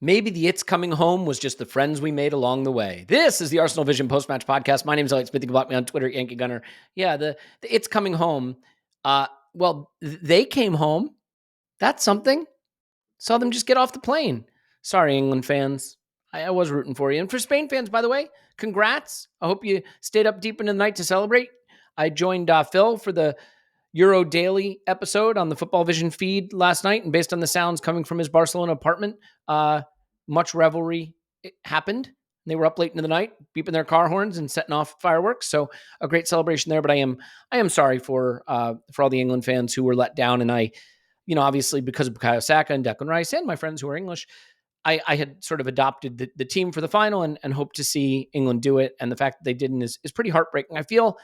Maybe the It's Coming Home was just the friends we made along the way. This is the ArsenalVision Post-Match Podcast. My name is Elliot Smith. You can block me on Twitter, Yankee Gunner. Yeah, the It's Coming Home. They came home. That's something. Saw them just get off the plane. Sorry, England fans. I was rooting for you. And for Spain fans, by the way, congrats. I hope you stayed up deep into the night to celebrate. I joined Phil for the Euro Daily episode on the Football Vision feed last night. And based on the sounds coming from his Barcelona apartment, much revelry happened. They were up late into the night, beeping their car horns and setting off fireworks. So a great celebration there. But I am sorry for all the England fans who were let down. And I, obviously because of Bukayo Saka and Declan Rice and my friends who are English, I had sort of adopted the team for the final and hope to see England do it. And the fact that they didn't is pretty heartbreaking. I feel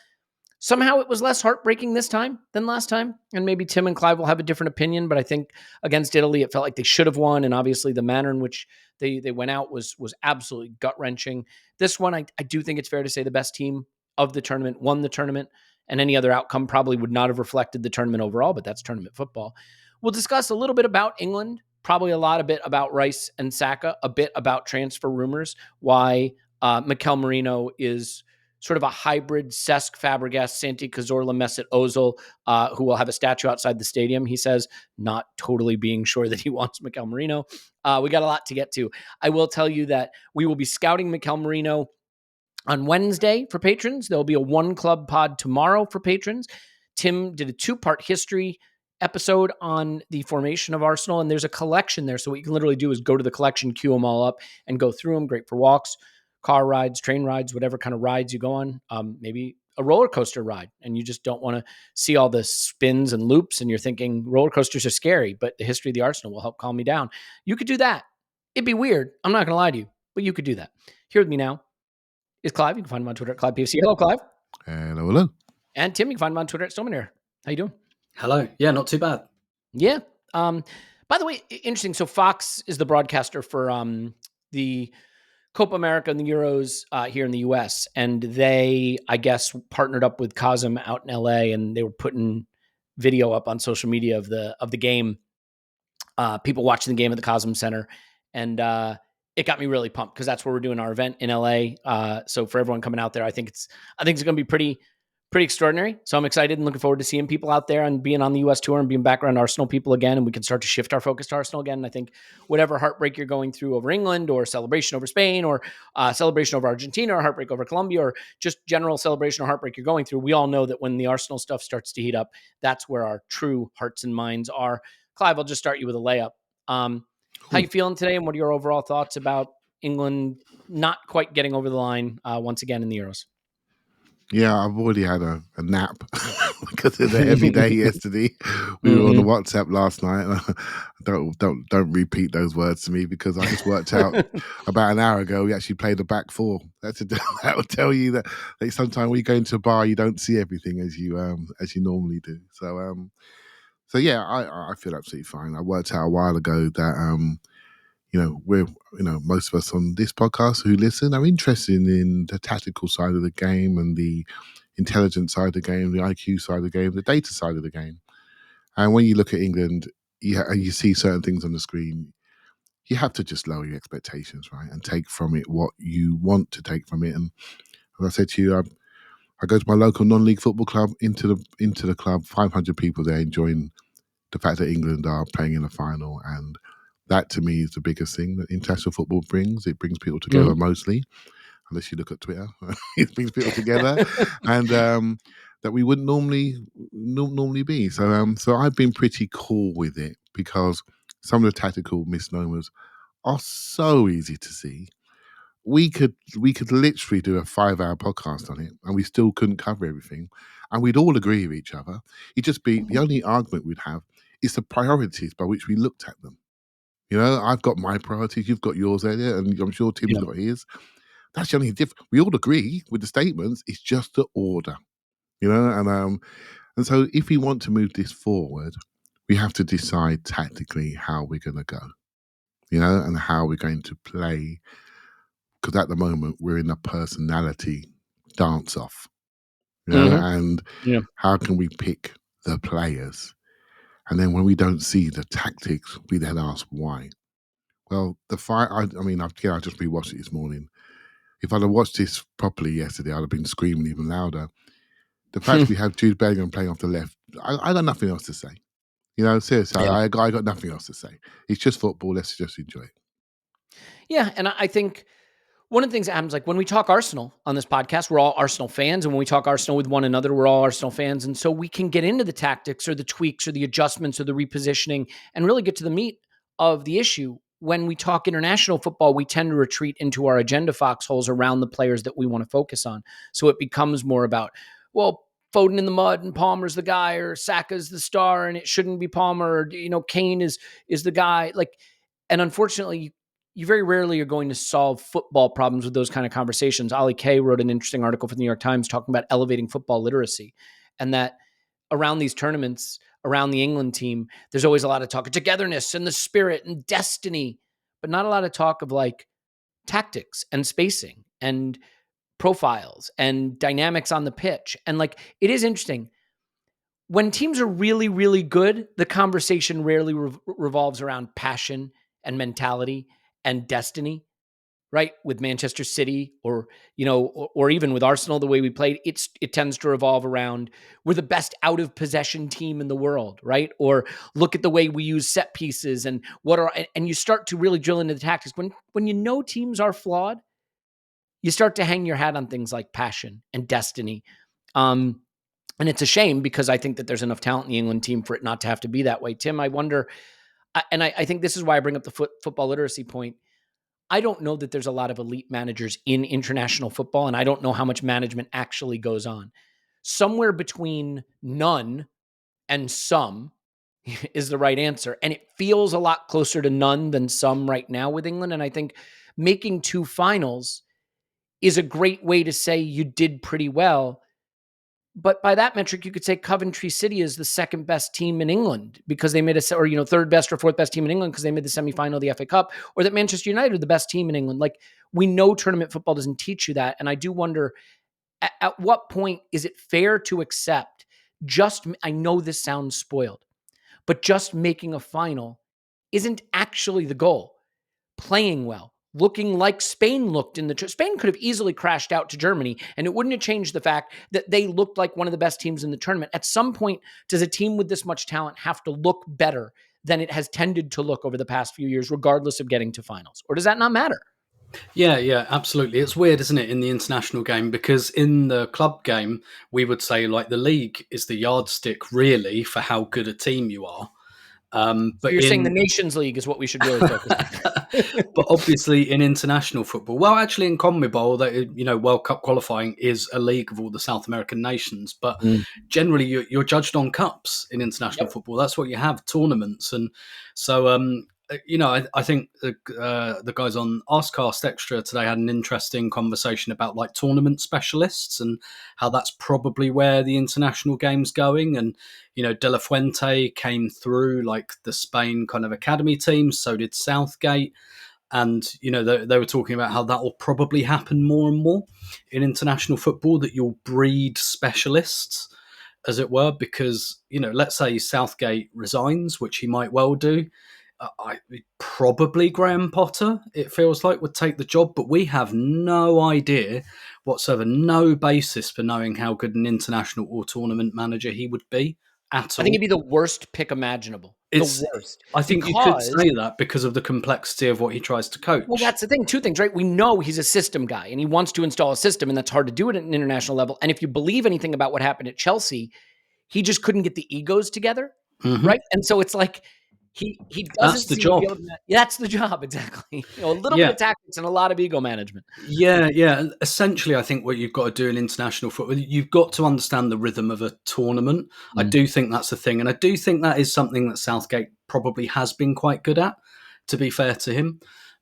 somehow it was less heartbreaking this time than last time. And maybe Tim and Clive will have a different opinion, but I think against Italy, it felt like they should have won. And obviously the manner in which they went out was absolutely gut-wrenching. This one, I do think it's fair to say the best team of the tournament won the tournament, and any other outcome probably would not have reflected the tournament overall, but that's tournament football. We'll discuss a little bit about England, probably a bit about Rice and Saka, a bit about transfer rumors, why Mikel Merino is sort of a hybrid Cesc Fabregas, Santi Cazorla, Mesut Ozil, who will have a statue outside the stadium, he says, not totally being sure that he wants Mikel Merino. We got a lot to get to. I will tell you that we will be scouting Mikel Merino on Wednesday for patrons. There'll be a One Club pod tomorrow for patrons. Tim did a 2-part history episode on the formation of Arsenal, and there's a collection there. So what you can literally do is go to the collection, queue them all up, and go through them. Great for walks, car rides, train rides, whatever kind of rides you go on. Maybe a roller coaster ride, and you just don't want to see all the spins and loops, and you're thinking roller coasters are scary, but the history of the Arsenal will help calm me down. You could do that. It'd be weird. I'm not going to lie to you, but you could do that. Here with me now is Clive. You can find him on Twitter at ClivePFC. Hello, Clive. Hello. And Tim, you can find him on Twitter at Stoneman. How you doing? Hello. Yeah, not too bad. Yeah. By the way, interesting. So Fox is the broadcaster for the Copa America and the Euros here in the US. And they, I guess, partnered up with Cosm out in LA, and they were putting video up on social media of the game. People watching the game at the Cosm Center. And it got me really pumped because that's where we're doing our event in LA. So for everyone coming out there, I think it's going to be pretty extraordinary. So I'm excited and looking forward to seeing people out there and being on the US tour and being back around Arsenal people again. And we can start to shift our focus to Arsenal again. And I think whatever heartbreak you're going through over England, or celebration over Spain, or celebration over Argentina, or heartbreak over Colombia, or just general celebration or heartbreak you're going through, we all know that when the Arsenal stuff starts to heat up, that's where our true hearts and minds are. Clive, I'll just start you with a layup. How you feeling today, and what are your overall thoughts about England not quite getting over the line once again in the Euros? Yeah, I've already had a nap because of the heavy day yesterday. We were on the WhatsApp last night. Don't repeat those words to me, because I just worked out about an hour ago we actually played a back four. That will tell you that sometimes when you go into a bar, you don't see everything as you normally do. So yeah, I feel absolutely fine. I worked out a while ago that we're most of us on this podcast who listen are interested in the tactical side of the game and the intelligence side of the game, the IQ side of the game, the data side of the game. And when you look at England, you see certain things on the screen, you have to just lower your expectations, right, and take from it what you want to take from it. And as I said to you, I go to my local non-league football club, into the club, 500 people there enjoying the fact that England are playing in the final. And that, to me, is the biggest thing that international football brings. It brings people together mostly, unless you look at Twitter. It brings people together, and that we wouldn't normally be. So I've been pretty cool with it, because some of the tactical misnomers are so easy to see. We could literally do a 5-hour podcast on it, and we still couldn't cover everything, and we'd all agree with each other. It'd just be, the only argument we'd have is the priorities by which we looked at them. I've got my priorities, you've got yours, Elliot, and I'm sure Tim's got his. That's the only difference. We all agree with the statements. It's just the order, and so if we want to move this forward, we have to decide tactically how we're going to go, and how we're going to play. Because at the moment we're in a personality dance-off, and how can we pick the players? And then when we don't see the tactics, we then ask why. Well, the fight. I mean, I just rewatched it this morning. If I'd have watched this properly yesterday, I'd have been screaming even louder. The fact we have Jude Bellingham playing off the left, I got nothing else to say. Seriously, Yeah. I got nothing else to say. It's just football. Let's just enjoy it. Yeah, and I think one of the things that happens, like when we talk Arsenal on this podcast, we're all Arsenal fans. And when we talk Arsenal with one another, we're all Arsenal fans. And so we can get into the tactics or the tweaks or the adjustments or the repositioning and really get to the meat of the issue. When we talk international football, we tend to retreat into our agenda foxholes around the players that we want to focus on. So it becomes more about, well, Foden in the mud and Palmer's the guy, or Saka's the star and it shouldn't be Palmer, or, Kane is the guy. And unfortunately, you very rarely are going to solve football problems with those kind of conversations. Ali Kay wrote an interesting article for the New York Times talking about elevating football literacy, and that around these tournaments, around the England team, there's always a lot of talk of togetherness and the spirit and destiny, but not a lot of talk of like tactics and spacing and profiles and dynamics on the pitch. And it is interesting. When teams are really, really good, the conversation rarely revolves around passion and mentality and destiny, right? With Manchester City or even with Arsenal, the way we played, it tends to revolve around we're the best out of possession team in the world, right? Or look at the way we use set pieces and and you start to really drill into the tactics. When teams are flawed, you start to hang your hat on things like passion and destiny. And it's a shame because I think that there's enough talent in the England team for it not to have to be that way. Tim, I wonder, and I think this is why I bring up the football literacy point. I don't know that there's a lot of elite managers in international football, and I don't know how much management actually goes on. Somewhere between none and some is the right answer. And it feels a lot closer to none than some right now with England. And I think making 2 finals is a great way to say you did pretty well. But by that metric, you could say Coventry City is the second best team in England because they made third best or fourth best team in England because they made the semifinal of the FA Cup, or that Manchester United are the best team in England. We know tournament football doesn't teach you that. And I do wonder at what point is it fair to accept I know this sounds spoiled, but just making a final isn't actually the goal. Playing well, looking like Spain looked Spain could have easily crashed out to Germany, and it wouldn't have changed the fact that they looked like one of the best teams in the tournament. At some point, does a team with this much talent have to look better than it has tended to look over the past few years, regardless of getting to finals? Or does that not matter? Yeah, absolutely. It's weird, isn't it, in the international game? Because in the club game, we would say the league is the yardstick really for how good a team you are. But you're saying the Nations League is what we should really focus on. But obviously in international football, well, actually in CONMEBOL, World Cup qualifying is a league of all the South American nations. But generally you're judged on cups in international football. That's what you have, tournaments. And so, I think the guys on Arscast Extra today had an interesting conversation about tournament specialists and how that's probably where the international game's going. And, De La Fuente came through the Spain kind of academy team. So did Southgate. And, they were talking about how that will probably happen more and more in international football, that you'll breed specialists, as it were, because, let's say Southgate resigns, which he might well do. Probably Graham Potter, it feels like, would take the job, but we have no idea whatsoever, no basis for knowing how good an international or tournament manager he would be at all. I think he'd be the worst pick imaginable. The worst. I think you could say that because of the complexity of what he tries to coach. Well, that's the thing. 2 things, right? We know he's a system guy and he wants to install a system, and that's hard to do it at an international level. And if you believe anything about what happened at Chelsea, he just couldn't get the egos together, right? And so it's he doesn't. That's the job. That's the job, exactly. A little bit of tactics and a lot of ego management. Yeah. Essentially, I think what you've got to do in international football, you've got to understand the rhythm of a tournament. I do think that's a thing, and I do think that is something that Southgate probably has been quite good at, to be fair to him.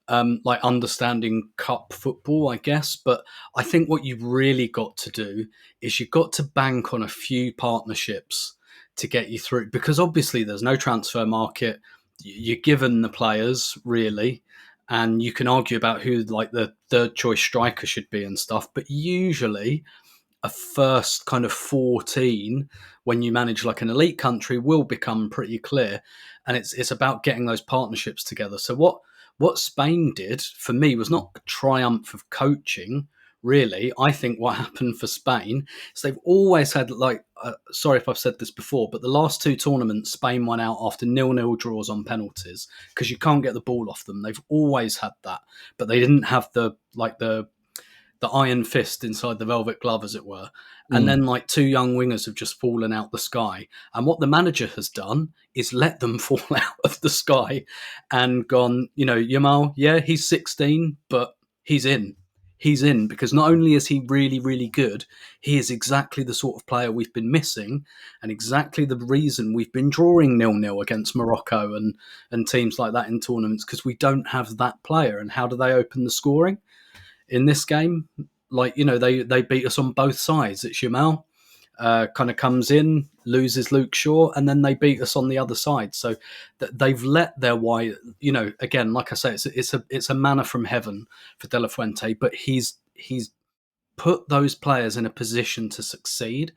Understanding cup football, I guess. But I think what you've really got to do is you've got to bank on a few partnerships to get you through, because obviously there's no transfer market. You're given the players, really, and you can argue about who the third choice striker should be and stuff. But usually a first kind of 14, when you manage an elite country, will become pretty clear. And it's about getting those partnerships together. So what Spain did for me was not a triumph of coaching. Really, I think what happened for Spain is they've always had, like, sorry if I've said this before, but the last two tournaments, Spain won out after 0-0 draws on penalties because you can't get the ball off them. They've always had that, but they didn't have the iron fist inside the velvet glove, as it were. And then like two young wingers have just fallen out the sky. And what the manager has done is let them fall out of the sky and gone, Yamal, yeah, he's 16, but he's in. He's in because not only is he really, really good, he is exactly the sort of player we've been missing and exactly the reason we've been drawing 0-0 against Morocco and teams like that in tournaments, because we don't have that player. And how do they open the scoring? In this game, they beat us on both sides. It's Yamal kind of comes in, loses Luke Shaw, and then they beat us on the other side. So they've let their wide, again, like I say, it's a manna from heaven for De La Fuente, but he's put those players in a position to succeed.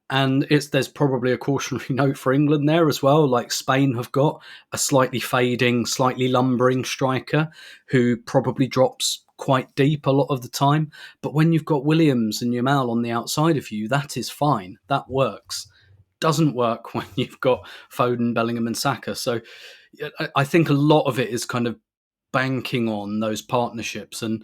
And there's probably a cautionary note for England there as well. Like Spain have got a slightly fading, slightly lumbering striker who probably drops quite deep a lot of the time. But when you've got Williams and Yamal on the outside of you, that is fine. That works. Doesn't work when you've got Foden, Bellingham and Saka. So I think a lot of it is kind of banking on those partnerships. And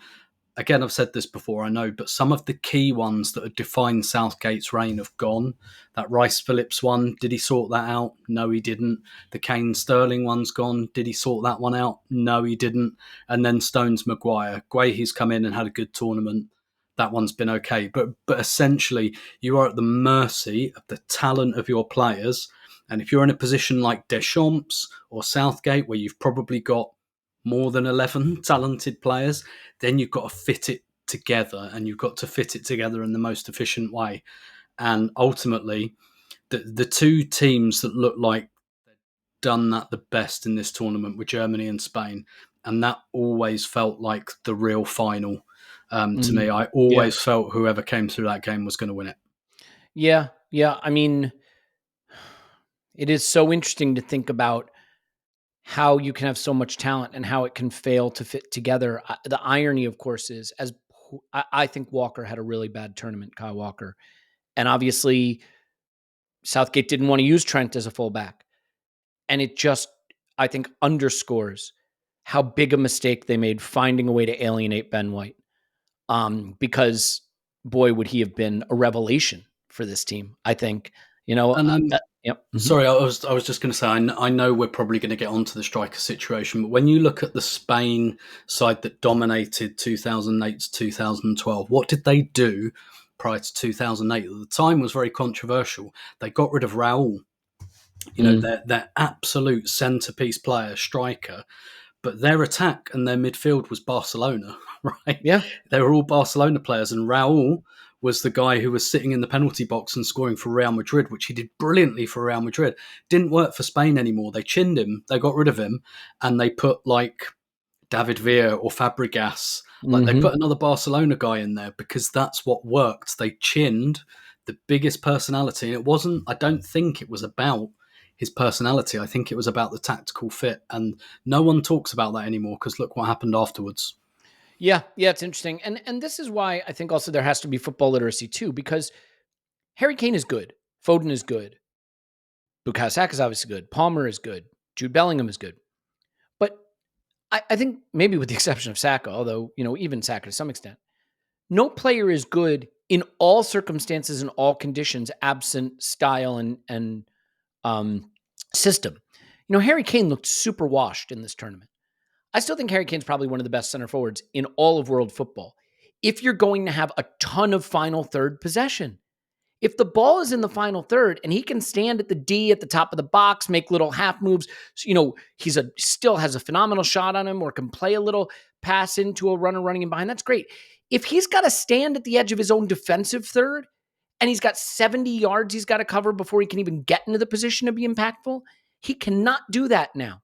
again, I've said this before, I know, but some of the key ones that have defined Southgate's reign have gone. That Rice-Phillips one, did he sort that out? No, he didn't. The Kane-Sterling one's gone. Did he sort that one out? No, he didn't. And then Stones-Maguire. Guehi's come in and had a good tournament. That one's been okay. But essentially, you are at the mercy of the talent of your players. And if you're in a position like Deschamps or Southgate, where you've probably got more than 11 talented players, then you've got to fit it together, and you've got to fit it together in the most efficient way. And ultimately, the two teams that look like they've done that the best in this tournament were Germany and Spain. And that always felt like the real final to me. I always felt whoever came through that game was going to win it. Yeah. I mean, it is so interesting to think about how you can have so much talent and how it can fail to fit together. The irony, of course, is I think Walker had a really bad tournament, Kyle Walker. And obviously, Southgate didn't want to use Trent as a fullback. And it just, I think, underscores how big a mistake they made finding a way to alienate Ben White. Because, boy, would he have been a revelation for this team, I think. Yep. Mm-hmm. Sorry, I was just going to say, I know we're probably going to get onto the striker situation, but when you look at the Spain side that dominated 2008 to 2012, what did they do prior to 2008? At the time was very controversial. They got rid of Raul, their absolute centerpiece player, striker, but their attack and their midfield was Barcelona, right? Yeah. They were all Barcelona players, and Raul was the guy who was sitting in the penalty box and scoring for Real Madrid, which he did brilliantly for Real Madrid. Didn't work for Spain anymore. They chinned him, they got rid of him, and they put like David Villa or Fabregas. Like they put another Barcelona guy in there because that's what worked. They chinned the biggest personality. And I don't think it was about his personality. I think it was about the tactical fit. And no one talks about that anymore because look what happened afterwards. Yeah, it's interesting. And this is why I think also there has to be football literacy too, because Harry Kane is good. Foden is good. Bukayo Saka is obviously good. Palmer is good. Jude Bellingham is good. But I think maybe with the exception of Saka, although, even Saka to some extent, no player is good in all circumstances and all conditions, absent style and system. Harry Kane looked super washed in this tournament. I still think Harry Kane's probably one of the best center forwards in all of world football. If you're going to have a ton of final third possession, if the ball is in the final third and he can stand at the D at the top of the box, make little half moves, he's still has a phenomenal shot on him or can play a little pass into a runner running in behind, that's great. If he's got to stand at the edge of his own defensive third and he's got 70 yards he's got to cover before he can even get into the position to be impactful, he cannot do that now.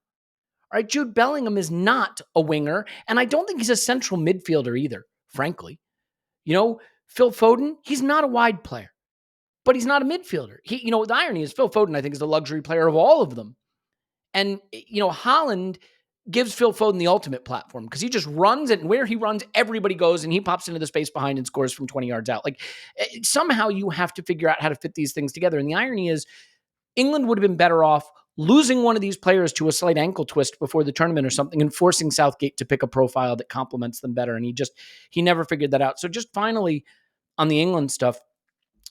All right, Jude Bellingham is not a winger, and I don't think he's a central midfielder either, frankly. Phil Foden, he's not a wide player, but he's not a midfielder. The irony is Phil Foden, I think, is the luxury player of all of them. And, Haaland, gives Phil Foden the ultimate platform because he just runs, and where he runs, everybody goes, and he pops into the space behind and scores from 20 yards out. Like, somehow you have to figure out how to fit these things together. And the irony is, England would have been better off losing one of these players to a slight ankle twist before the tournament or something and forcing Southgate to pick a profile that complements them better. And he never figured that out. So just finally on the England stuff,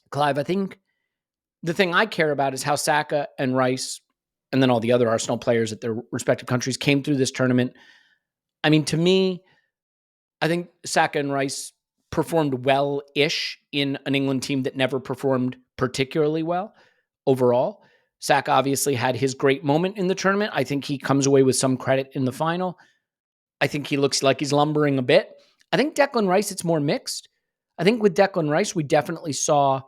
Clive, I think the thing I care about is how Saka and Rice and then all the other Arsenal players at their respective countries came through this tournament. I mean, to me, I think Saka and Rice performed well-ish in an England team that never performed particularly well overall. Saka obviously had his great moment in the tournament. I think he comes away with some credit in the final. I think he looks like he's lumbering a bit. I think Declan Rice, it's more mixed. I think with Declan Rice, we definitely saw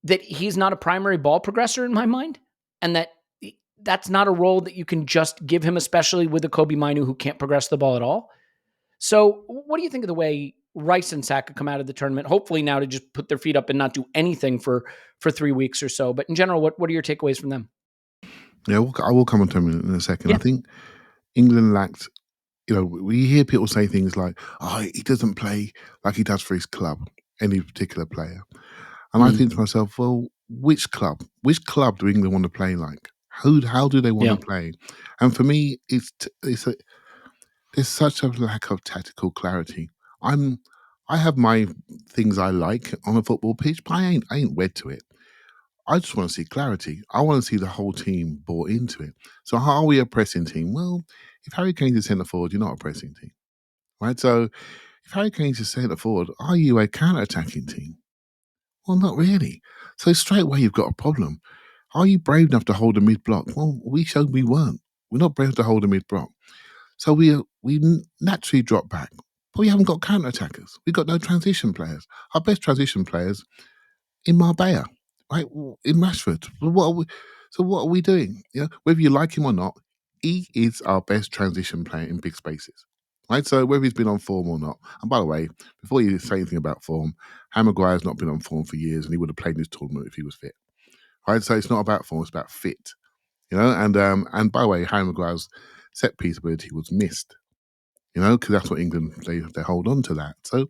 that he's not a primary ball progressor in my mind, and that's not a role that you can just give him, especially with a Kobe Minu who can't progress the ball at all. So what do you think of the way Rice and Saka come out of the tournament, hopefully now to just put their feet up and not do anything for 3 weeks or so? But in general, what are your takeaways from them? Yeah, I will come on to him in a second. Yeah. I think England lacked, we hear people say things like, he doesn't play like he does for his club, any particular player. And I think to myself, well, which club? Which club do England want to play like? How do they want to play? And for me, there's such a lack of tactical clarity. I have my things I like on a football pitch, but I ain't wed to it. I just want to see clarity. I want to see the whole team bought into it. So how are we a pressing team? Well, if Harry Kane's a centre forward, you're not a pressing team, right? So if Harry Kane's a centre forward, are you a counter-attacking team? Well, not really. So straight away you've got a problem. Are you brave enough to hold a mid-block? Well, we showed we weren't. We're not brave enough to hold a mid-block. So we naturally drop back. But we haven't got counter-attackers. We've got no transition players. Our best transition players in Marbella, right? In Rashford. So what are we doing? Whether you like him or not, he is our best transition player in big spaces. Right? So whether he's been on form or not. And by the way, before you say anything about form, Harry Maguire's not been on form for years, and he would have played in this tournament if he was fit. Right? So it's not about form, it's about fit. And by the way, Harry Maguire's set piece ability was missed. Because that's what England, they hold on to that. So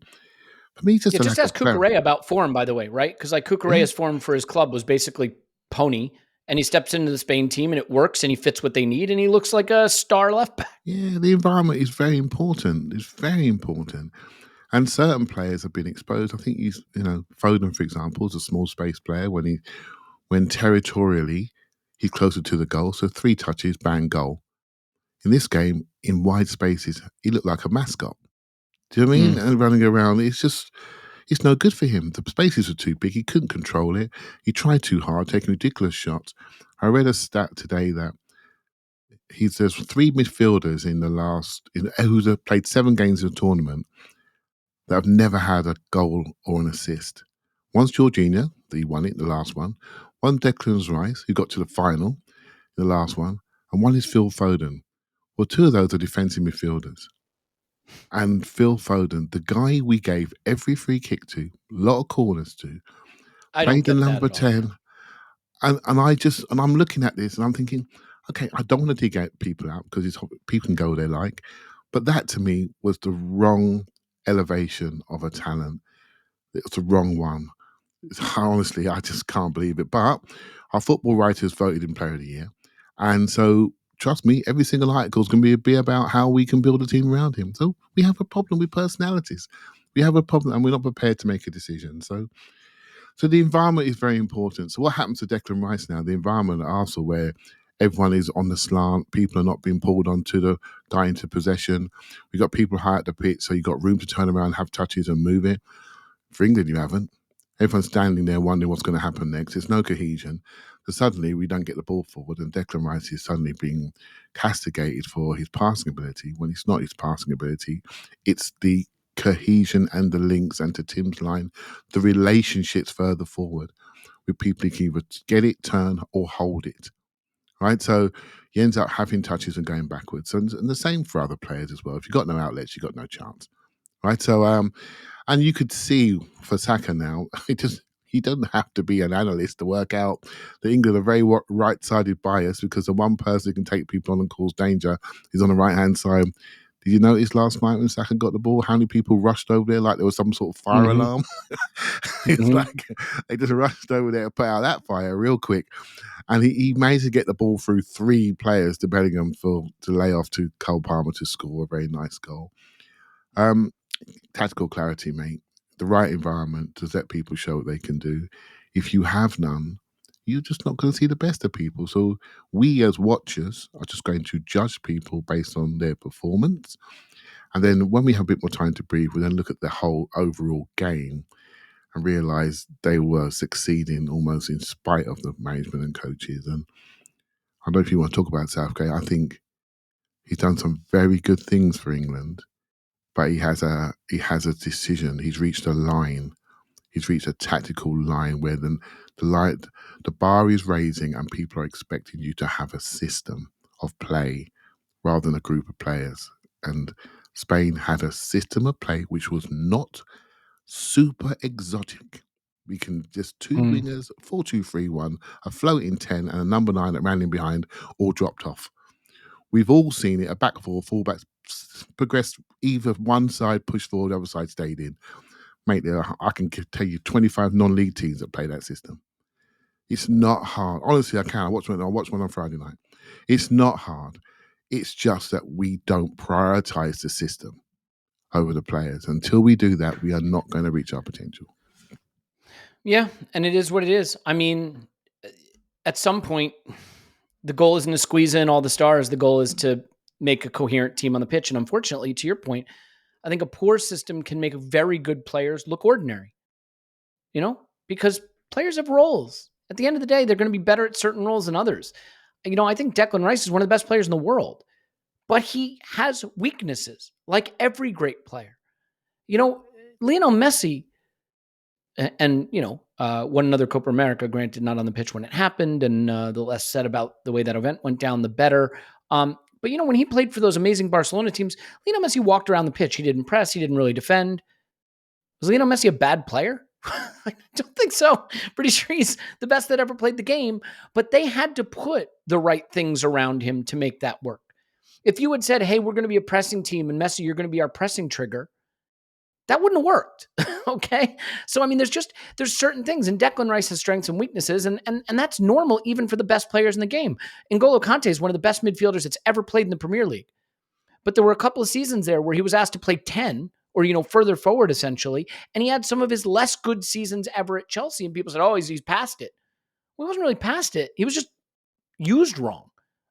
for me, just ask Cucurella about form, by the way, right? Because like Cucurella's form for his club was basically pony, and he steps into the Spain team and it works and he fits what they need and he looks like a star left back. Yeah, the environment is very important. It's very important. And certain players have been exposed. I think Foden, for example, is a small space player when territorially he's closer to the goal. So 3 touches, bang, goal. In this game, in wide spaces, he looked like a mascot. Do you know what I mean? And running around, it's no good for him. The spaces were too big. He couldn't control it. He tried too hard, taking ridiculous shots. I read a stat today that there's 3 midfielders who have played 7 games in the tournament that have never had a goal or an assist. One's Jorginho, that he won it, the last one. One Declan Rice, who got to the final, the last one. And one is Phil Foden. Well, 2 of those are defensive midfielders. And Phil Foden, the guy we gave every free kick to, a lot of corners to, played the number 10. And I'm looking at this and I'm thinking, okay, I don't want to dig people out because people can go where they like. But that to me was the wrong elevation of a talent. It's the wrong one. Honestly, I just can't believe it. But our football writers voted him Player of the Year. And so, trust me, every single article is going to be about how we can build a team around him. So we have a problem with personalities. We have a problem and we're not prepared to make a decision. So the environment is very important. So what happens to Declan Rice now? The environment at Arsenal where everyone is on the slant, people are not being pulled onto the guy into possession. We've got people high at the pitch, so you've got room to turn around, have touches and move it. For England, you haven't. Everyone's standing there wondering what's going to happen next. There's no cohesion. So suddenly we don't get the ball forward and Declan Rice is suddenly being castigated for his passing ability when it's not his passing ability. It's the cohesion and the links, and to Tim's line, the relationships further forward with people who can either get it, turn, or hold it. Right? So he ends up having touches and going backwards. And the same for other players as well. If you've got no outlets, you've got no chance. Right? So and you could see for Saka now, You don't have to be an analyst to work out that England are very right-sided bias, because the one person who can take people on and cause danger is on the right-hand side. Did you notice last night when Saka got the ball, how many people rushed over there like there was some sort of fire alarm? It's like they just rushed over there to put out that fire real quick. And he managed to get the ball through 3 players to Bellingham to lay off to Cole Palmer to score a very nice goal. Tactical clarity, mate. The right environment to let people show what they can do. If you have none, you're just not going to see the best of people. So we as watchers are just going to judge people based on their performance. And then when we have a bit more time to breathe, we then look at the whole overall game and realise they were succeeding almost in spite of the management and coaches. And I don't know if you want to talk about Southgate. I think he's done some very good things for England, but he has a decision. He's reached a line. He's reached a tactical line where the bar is raising and people are expecting you to have a system of play rather than a group of players. And Spain had a system of play which was not super exotic. We can just 2 wingers, 4-2-3-1, a floating 10 and a number 9 that ran in behind, all dropped off. We've all seen it, a back four, fullbacks progressed either one side, pushed forward, the other side stayed in. Mate, I can tell you 25 non-league teams that play that system. It's not hard. Honestly, I can. I watch one on Friday night. It's not hard. It's just that we don't prioritize the system over the players. Until we do that, we are not going to reach our potential. Yeah, and it is what it is. I mean, at some point, the goal isn't to squeeze in all the stars. The goal is to make a coherent team on the pitch. And unfortunately, to your point, I think a poor system can make very good players look ordinary, because players have roles. At the end of the day, they're going to be better at certain roles than others. I think Declan Rice is one of the best players in the world, but he has weaknesses like every great player. Lionel Messi and won another Copa America, granted not on the pitch when it happened, and the less said about the way that event went down, the better. But when he played for those amazing Barcelona teams, Lionel Messi walked around the pitch. He didn't press. He didn't really defend. Was Lionel Messi a bad player? I don't think so. Pretty sure he's the best that ever played the game, but they had to put the right things around him to make that work. If you had said, hey, we're going to be a pressing team and Messi, you're going to be our pressing trigger, that wouldn't have worked. Okay. So, I mean, there's certain things, and Declan Rice has strengths and weaknesses, and that's normal even for the best players in the game. N'Golo Kante is one of the best midfielders that's ever played in the Premier League. But there were a couple of seasons there where he was asked to play 10 or, further forward essentially. And he had some of his less good seasons ever at Chelsea. And people said, oh, he's past it. Well, he wasn't really past it. He was just used wrong,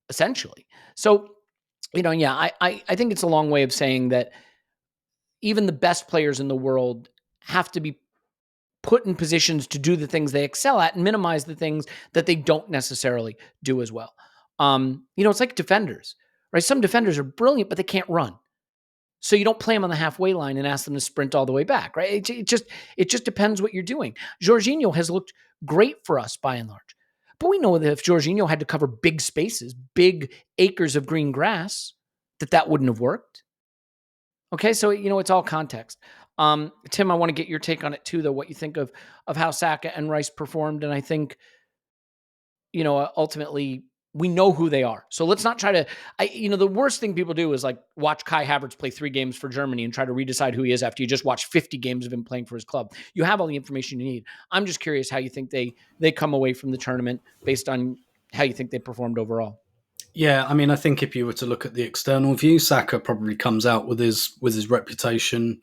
essentially. So, I think it's a long way of saying that even the best players in the world have to be put in positions to do the things they excel at and minimize the things that they don't necessarily do as well. It's like defenders, right? Some defenders are brilliant, but they can't run. So you don't play them on the halfway line and ask them to sprint all the way back, right? It just depends what you're doing. Jorginho has looked great for us by and large. But we know that if Jorginho had to cover big spaces, big acres of green grass, that wouldn't have worked. Okay, so, it's all context. Tim, I want to get your take on it too, though, what you think of how Saka and Rice performed. And I think, ultimately, we know who they are. So let's not try to, the worst thing people do is like watch Kai Havertz play 3 games for Germany and try to redecide who he is after you just watch 50 games of him playing for his club. You have all the information you need. I'm just curious how you think they come away from the tournament based on how you think they performed overall. Yeah, I mean, I think if you were to look at the external view, Saka probably comes out with his reputation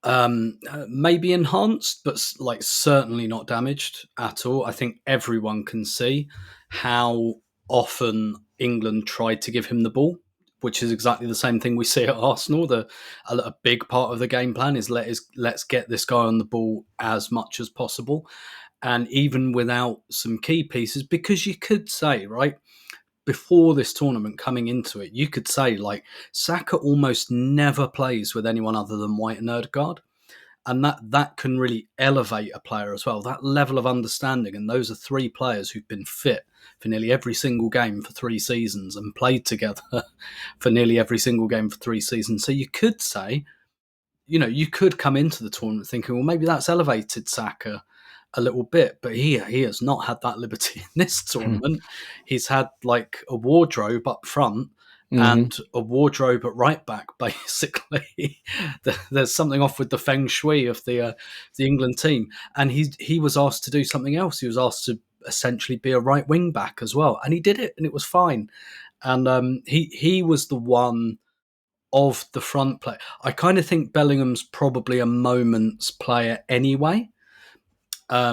maybe enhanced, but certainly not damaged at all. I think everyone can see how often England tried to give him the ball, which is exactly the same thing we see at Arsenal. A big part of the game plan is let's get this guy on the ball as much as possible. And even without some key pieces, because you could say, right, before this tournament coming into it, you could say Saka almost never plays with anyone other than White and Ødegaard. And that can really elevate a player as well, that level of understanding. And those are 3 players who've been fit for nearly every single game for 3 seasons and played together for nearly every single game for 3 seasons. So you could say, you could come into the tournament thinking, well, maybe that's elevated Saka a little bit, but he has not had that liberty in this tournament. He's had like a wardrobe up front and a wardrobe at right back, basically. There's something off with the feng shui of the England team, and he was asked to do something else. He was asked to essentially be a right wing back as well, and he did it, and it was fine. And he was the one of the front play. I kind of think Bellingham's probably a moments player anyway. I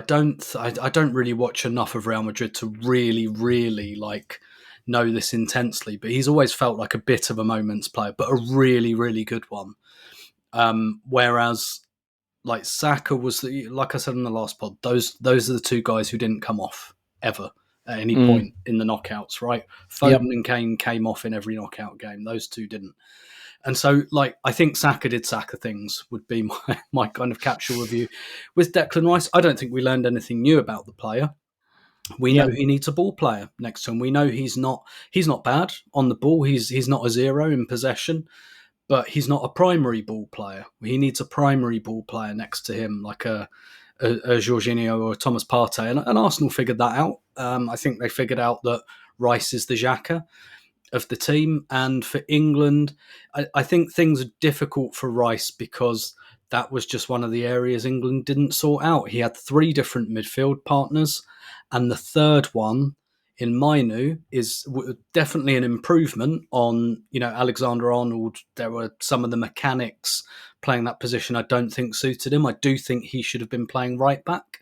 don't really watch enough of Real Madrid to really like know this intensely, but he's always felt like a bit of a moments player, but a really, really good one. Whereas like Saka was, like I said in the last pod, those are the two guys who didn't come off ever at any point in the knockouts, right? Foden and Kane came off in every knockout game. Those two didn't. And so, like, I think Saka did Saka things would be my kind of capsule review. With Declan Rice, I don't think we learned anything new about the player. We know he needs a ball player next to him. We know he's not bad on the ball. He's not a zero in possession, but he's not a primary ball player. He needs a primary ball player next to him, like a Jorginho or a Thomas Partey. And Arsenal figured that out. I think they figured out that Rice is the Xhaka of the team. And for England, I think things are difficult for Rice because that was just one of the areas England didn't sort out. He had 3 different midfield partners, and the third one in Mainu is definitely an improvement on, Alexander-Arnold. There were some of the mechanics playing that position I don't think suited him. I do think he should have been playing right back.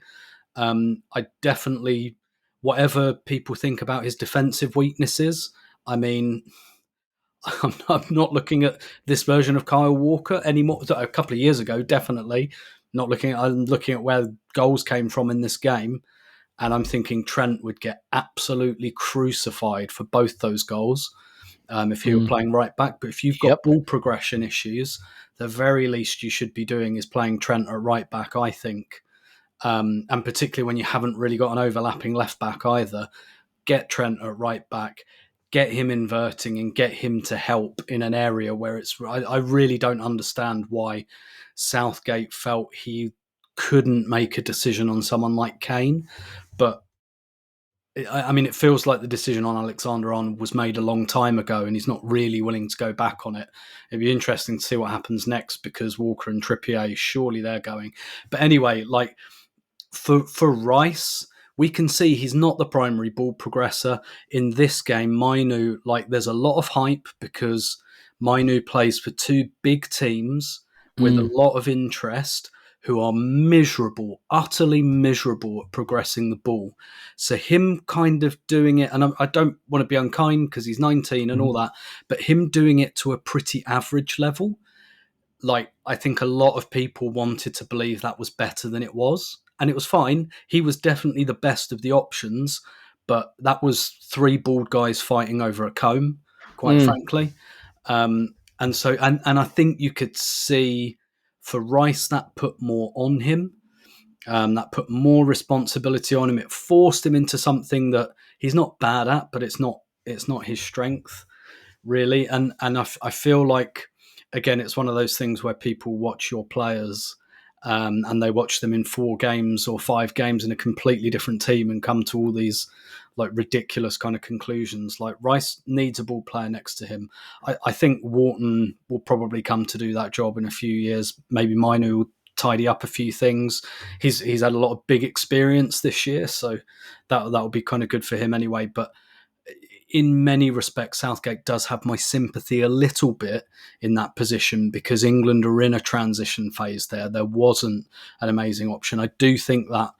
I definitely, whatever people think about his defensive weaknesses, I mean, I'm not looking at this version of Kyle Walker anymore. A couple of years ago, definitely not looking at. I'm looking at where goals came from in this game, and I'm thinking Trent would get absolutely crucified for both those goals if he were playing right back. But if you've got ball progression issues, the very least you should be doing is playing Trent at right back, I think, and particularly when you haven't really got an overlapping left back either. Get Trent at right back. Get him inverting and get him to help in an area where it's... I really don't understand why Southgate felt he couldn't make a decision on someone like Kane. But, I mean, it feels like the decision on Alexander-Arnold was made a long time ago and he's not really willing to go back on it. It'd be interesting to see what happens next because Walker and Trippier, surely they're going. But anyway, like, for Rice... we can see he's not the primary ball progressor. In this game, Mainu, like, there's a lot of hype because Mainu plays for 2 big teams with a lot of interest who are miserable, utterly miserable at progressing the ball. So him kind of doing it, and I don't want to be unkind because he's 19 and all that, but him doing it to a pretty average level, like, I think a lot of people wanted to believe that was better than it was. And it was fine. He was definitely the best of the options, but that was 3 bald guys fighting over a comb, quite frankly. And I think you could see for Rice that put more on him, that put more responsibility on him. It forced him into something that he's not bad at, but it's not his strength, really. And I feel like, again, it's one of those things where people watch your players and they watch them in 4 games or 5 games in a completely different team and come to all these like ridiculous kind of conclusions. Like, Rice needs a ball player next to him. I think Wharton will probably come to do that job in a few years. Maybe Mainu will tidy up a few things. He's had a lot of big experience this year, so that will be kind of good for him anyway. But in many respects, Southgate does have my sympathy a little bit in that position because England are in a transition phase there. There wasn't an amazing option. I do think that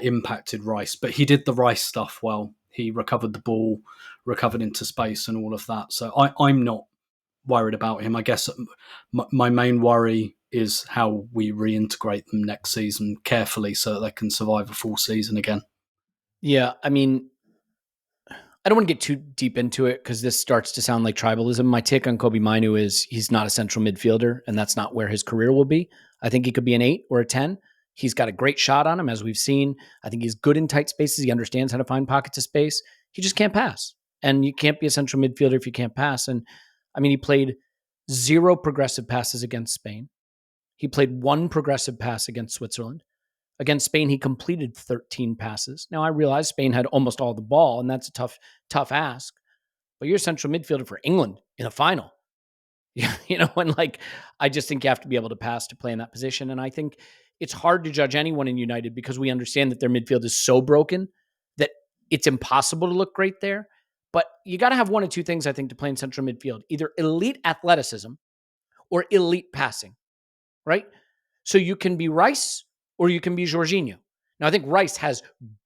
impacted Rice, but he did the Rice stuff well. He recovered the ball, recovered into space and all of that. So I'm not worried about him. I guess my main worry is how we reintegrate them next season carefully so that they can survive a full season again. Yeah, I mean, I don't want to get too deep into it because this starts to sound like tribalism. My take on Kobbie Mainoo is he's not a central midfielder, and that's not where his career will be. I think he could be an 8 or a 10. He's got a great shot on him, as we've seen. I think he's good in tight spaces. He understands how to find pockets of space. He just can't pass. And you can't be a central midfielder if you can't pass. And I mean, he played 0 progressive passes against Spain. He played 1 progressive pass against Switzerland. Against Spain, he completed 13 passes. Now, I realize Spain had almost all the ball, and that's a tough ask. But you're a central midfielder for England in a final. And I just think you have to be able to pass to play in that position. And I think it's hard to judge anyone in United because we understand that their midfield is so broken that it's impossible to look great there. But you got to have one of two things, I think, to play in central midfield: either elite athleticism or elite passing, right? So you can be Rice or you can be Jorginho. Now, I think Rice has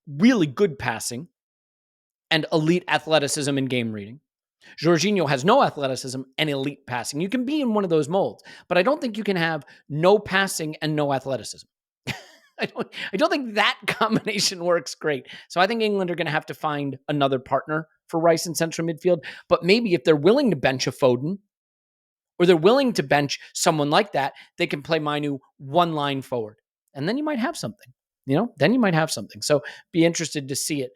really good passing and elite athleticism and game reading. Jorginho has no athleticism and elite passing. You can be in one of those molds, but I don't think you can have no passing and no athleticism. I don't think that combination works great. So I think England are going to have to find another partner for Rice in central midfield. But maybe if they're willing to bench a Foden, or they're willing to bench someone like that, they can play Mainu one line forward. And then you might have something. Then you might have something. So be interested to see it.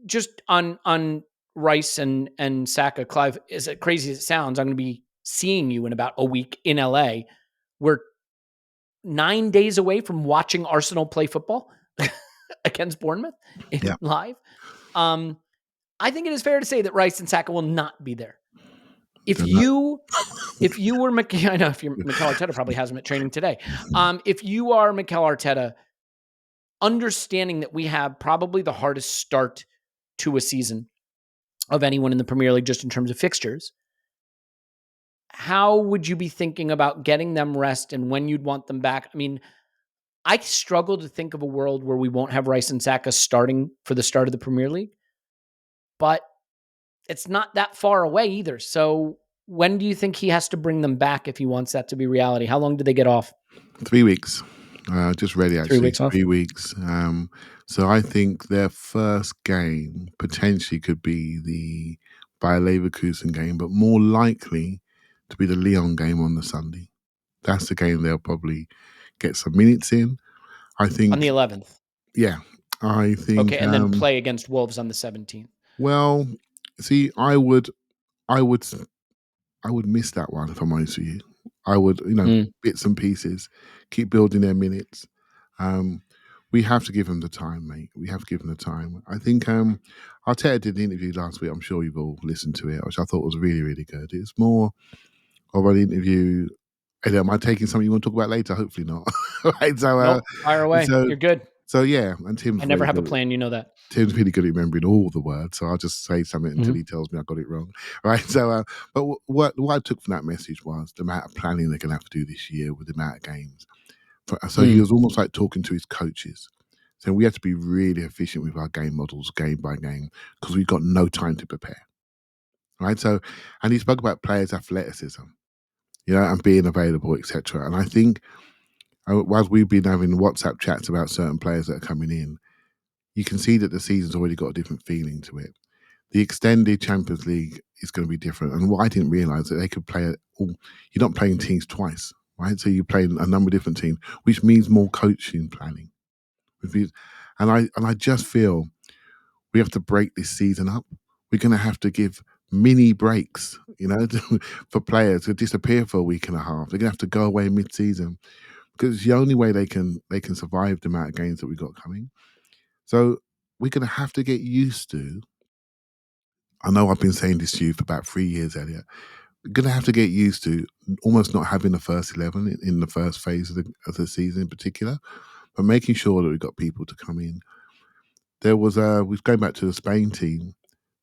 Just on Rice and Saka, Clive, as crazy as it sounds, I'm going to be seeing you in about a week in LA. We're 9 days away from watching Arsenal play football against Bournemouth live. I think it is fair to say that Rice and Saka will not be there. If you were Mikel, I know if you're Mikel Arteta probably has him at training today. If you are Mikel Arteta, understanding that we have probably the hardest start to a season of anyone in the Premier League, just in terms of fixtures, how would you be thinking about getting them rest and when you'd want them back? I mean, I struggle to think of a world where we won't have Rice and Saka starting for the start of the Premier League, but it's not that far away either. So when do you think he has to bring them back if he wants that to be reality? How long do they get off? 3 weeks. Just ready, actually. 3 weeks off? 3 weeks. So I think their first game potentially could be the Bayer Leverkusen game, but more likely to be the Lyon game on the Sunday. That's the game they'll probably get some minutes in. I think on the 11th. Yeah, I think. Okay, and then play against Wolves on the 17th. Well, see, I would miss that one if I'm honest with you. I would, bits and pieces, keep building their minutes. We have to give them the time, mate. We have to give them the time. I think Arteta did an interview last week. I'm sure you've all listened to it, which I thought was really, really good. It's more of an interview. Elliot, am I taking something you want to talk about later? Hopefully not. Right, so nope, fire away. You're good. So yeah, and Tim's. I never have a plan. You know that. Tim's really good at remembering all the words, so I'll just say something until he tells me I got it wrong. Right. So, but what I took from that message was the amount of planning they're going to have to do this year with the amount of games. So he was almost like talking to his coaches. So we have to be really efficient with our game models, game by game, because we've got no time to prepare. Right. So, and he spoke about players' athleticism, and being available, etc. And I think, while we've been having WhatsApp chats about certain players that are coming in, you can see that the season's already got a different feeling to it. The extended Champions League is going to be different. And what I didn't realise that they could play you're not playing teams twice, right? So you're playing a number of different teams, which means more coaching planning. And I just feel we have to break this season up. We're going to have to give mini breaks, for players to disappear for a week and a half. They're going to have to go away mid-season because it's the only way they can survive the amount of games that we've got coming. So we're going to have to get used to, I know I've been saying this to you for about 3 years, Elliot, we're going to have to get used to almost not having the first 11 in the first phase of the season in particular, but making sure that we've got people to come in. There was, we're going back to the Spain team,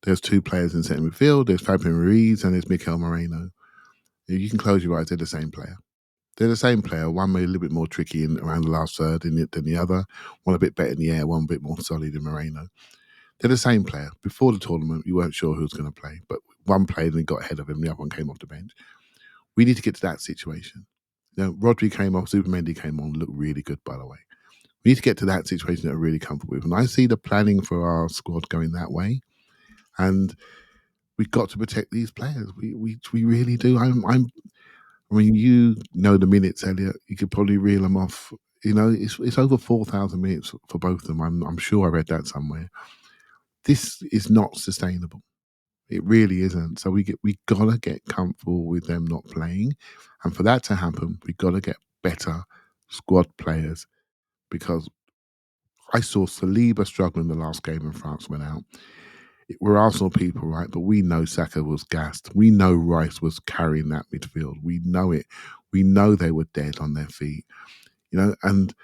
there's 2 players in centre midfield, there's Fabian Ruiz and there's Mikel Merino. You can close your eyes, they're the same player. They're the same player. One made a little bit more tricky around the last third than the other. One a bit better in the air, one a bit more solid than Moreno. They're the same player. Before the tournament, you weren't sure who was going to play, but one played and got ahead of him. The other one came off the bench. We need to get to that situation. Rodri came off, Zubimendi came on, looked really good, by the way. We need to get to that situation that we're really comfortable with. And I see the planning for our squad going that way. And we've got to protect these players. We really do. I mean, the minutes, Elliot. You could probably reel them off. It's over 4,000 minutes for both of them. I'm sure I read that somewhere. This is not sustainable. It really isn't. So we gotta get comfortable with them not playing, and for that to happen, we gotta get better squad players, because I saw Saliba struggle in the last game when France went out. We're Arsenal people, right? But we know Saka was gassed. We know Rice was carrying that midfield. We know it. We know they were dead on their feet. And